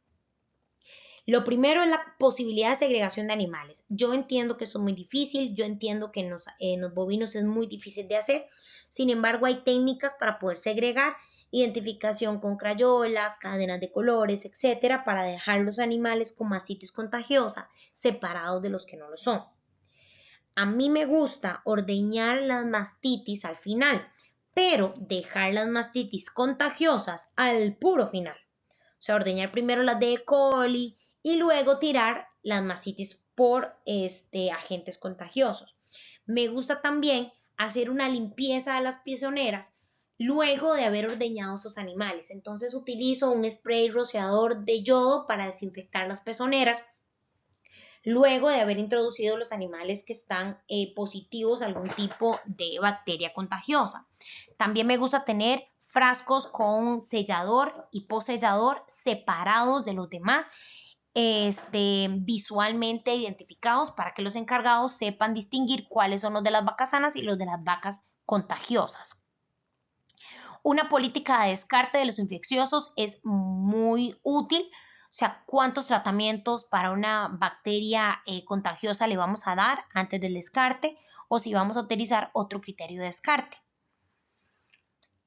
Lo primero es la posibilidad de segregación de animales. Yo entiendo que esto es muy difícil, yo entiendo que en los bovinos es muy difícil de hacer, sin embargo hay técnicas para poder segregar, identificación con crayolas, cadenas de colores, etcétera, para dejar los animales con mastitis contagiosa separados de los que no lo son. A mí me gusta ordeñar las mastitis al final, pero dejar las mastitis contagiosas al puro final. O sea, ordeñar primero las de E. coli y luego tirar las mastitis por agentes contagiosos. Me gusta también hacer una limpieza de las pezoneras luego de haber ordeñado esos animales. Entonces utilizo un spray rociador de yodo para desinfectar las pezoneras luego de haber introducido los animales que están positivos a algún tipo de bacteria contagiosa. También me gusta tener frascos con sellador y postsellador separados de los demás, visualmente identificados para que los encargados sepan distinguir cuáles son los de las vacas sanas y los de las vacas contagiosas. Una política de descarte de los infecciosos es muy útil. O sea, cuántos tratamientos para una bacteria contagiosa le vamos a dar antes del descarte o si vamos a utilizar otro criterio de descarte.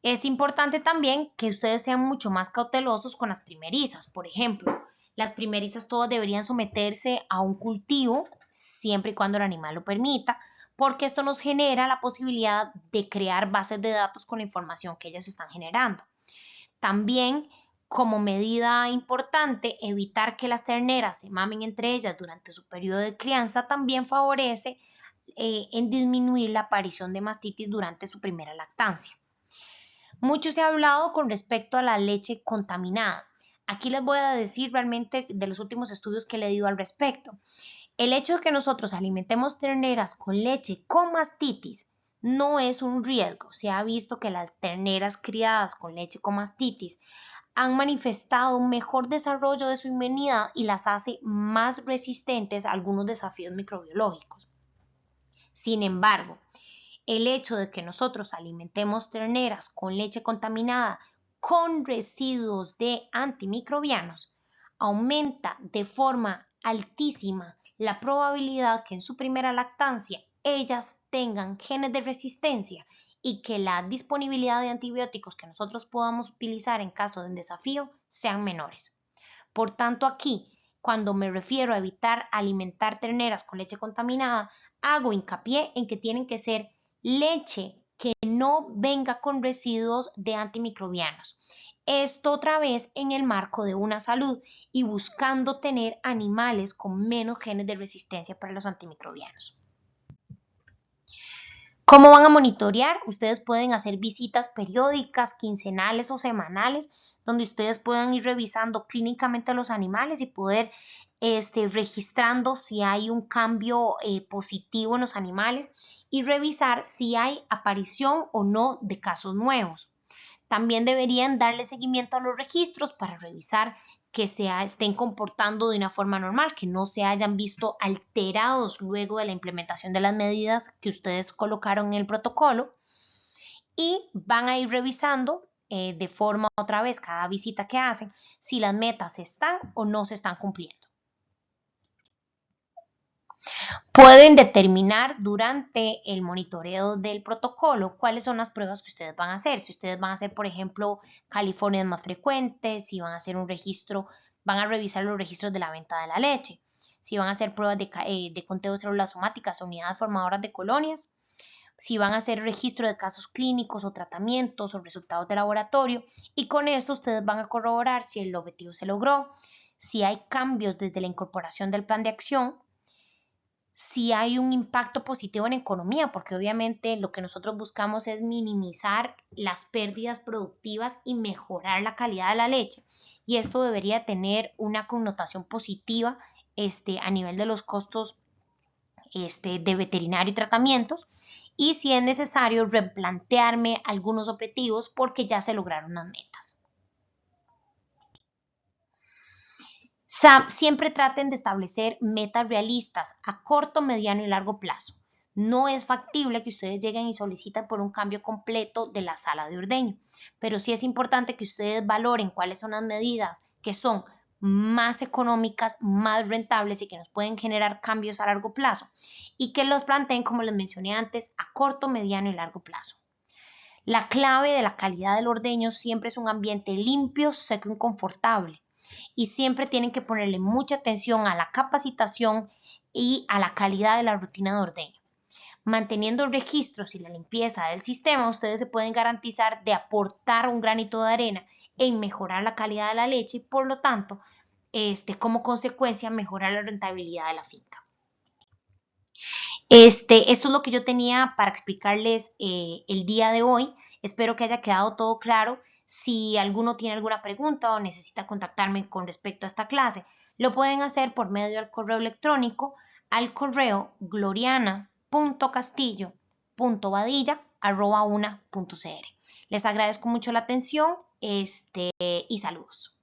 Es importante también que ustedes sean mucho más cautelosos con las primerizas. Por ejemplo, las primerizas todas deberían someterse a un cultivo siempre y cuando el animal lo permita, porque esto nos genera la posibilidad de crear bases de datos con la información que ellas están generando. También, como medida importante, evitar que las terneras se mamen entre ellas durante su periodo de crianza también favorece en disminuir la aparición de mastitis durante su primera lactancia. Mucho se ha hablado con respecto a la leche contaminada. Aquí les voy a decir realmente de los últimos estudios que he leído al respecto. El hecho de que nosotros alimentemos terneras con leche con mastitis no es un riesgo. Se ha visto que las terneras criadas con leche con mastitis han manifestado un mejor desarrollo de su inmunidad y las hace más resistentes a algunos desafíos microbiológicos. Sin embargo, el hecho de que nosotros alimentemos terneras con leche contaminada con residuos de antimicrobianos aumenta de forma altísima la probabilidad que en su primera lactancia ellas tengan genes de resistencia y que la disponibilidad de antibióticos que nosotros podamos utilizar en caso de un desafío sean menores. Por tanto, aquí, cuando me refiero a evitar alimentar terneras con leche contaminada, hago hincapié en que tienen que ser leche que no venga con residuos de antimicrobianos. Esto otra vez en el marco de una salud y buscando tener animales con menos genes de resistencia para los antimicrobianos. ¿Cómo van a monitorear? Ustedes pueden hacer visitas periódicas, quincenales o semanales, donde ustedes puedan ir revisando clínicamente a los animales y poder registrando si hay un cambio positivo en los animales y revisar si hay aparición o no de casos nuevos. También deberían darle seguimiento a los registros para revisar que estén comportando de una forma normal, que no se hayan visto alterados luego de la implementación de las medidas que ustedes colocaron en el protocolo. Y van a ir revisando de forma otra vez cada visita que hacen si las metas están o no se están cumpliendo. Pueden determinar durante el monitoreo del protocolo cuáles son las pruebas que ustedes van a hacer. Si ustedes van a hacer, por ejemplo, californias más frecuentes, si van a hacer un registro, van a revisar los registros de la venta de la leche, si van a hacer pruebas de conteo de células somáticas o unidades formadoras de colonias, si van a hacer registro de casos clínicos o tratamientos o resultados de laboratorio, y con eso ustedes van a corroborar si el objetivo se logró, si hay cambios desde la incorporación del plan de acción, si hay un impacto positivo en la economía, porque obviamente lo que nosotros buscamos es minimizar las pérdidas productivas y mejorar la calidad de la leche. Y esto debería tener una connotación positiva a nivel de los costos de veterinario y tratamientos. Y si es necesario, replantearme algunos objetivos porque ya se lograron las metas. Siempre traten de establecer metas realistas a corto, mediano y largo plazo. No es factible que ustedes lleguen y soliciten por un cambio completo de la sala de ordeño, pero sí es importante que ustedes valoren cuáles son las medidas que son más económicas, más rentables y que nos pueden generar cambios a largo plazo y que los planteen, como les mencioné antes, a corto, mediano y largo plazo. La clave de la calidad del ordeño siempre es un ambiente limpio, seco y confortable. Y siempre tienen que ponerle mucha atención a la capacitación y a la calidad de la rutina de ordeño. Manteniendo registros y la limpieza del sistema, ustedes se pueden garantizar de aportar un granito de arena en mejorar la calidad de la leche y por lo tanto, como consecuencia, mejorar la rentabilidad de la finca. Esto es lo que yo tenía para explicarles el día de hoy. Espero que haya quedado todo claro. Si alguno tiene alguna pregunta o necesita contactarme con respecto a esta clase, lo pueden hacer por medio del correo electrónico al correo gloriana.castillo.vadilla@una.cr. Les agradezco mucho la atención y saludos.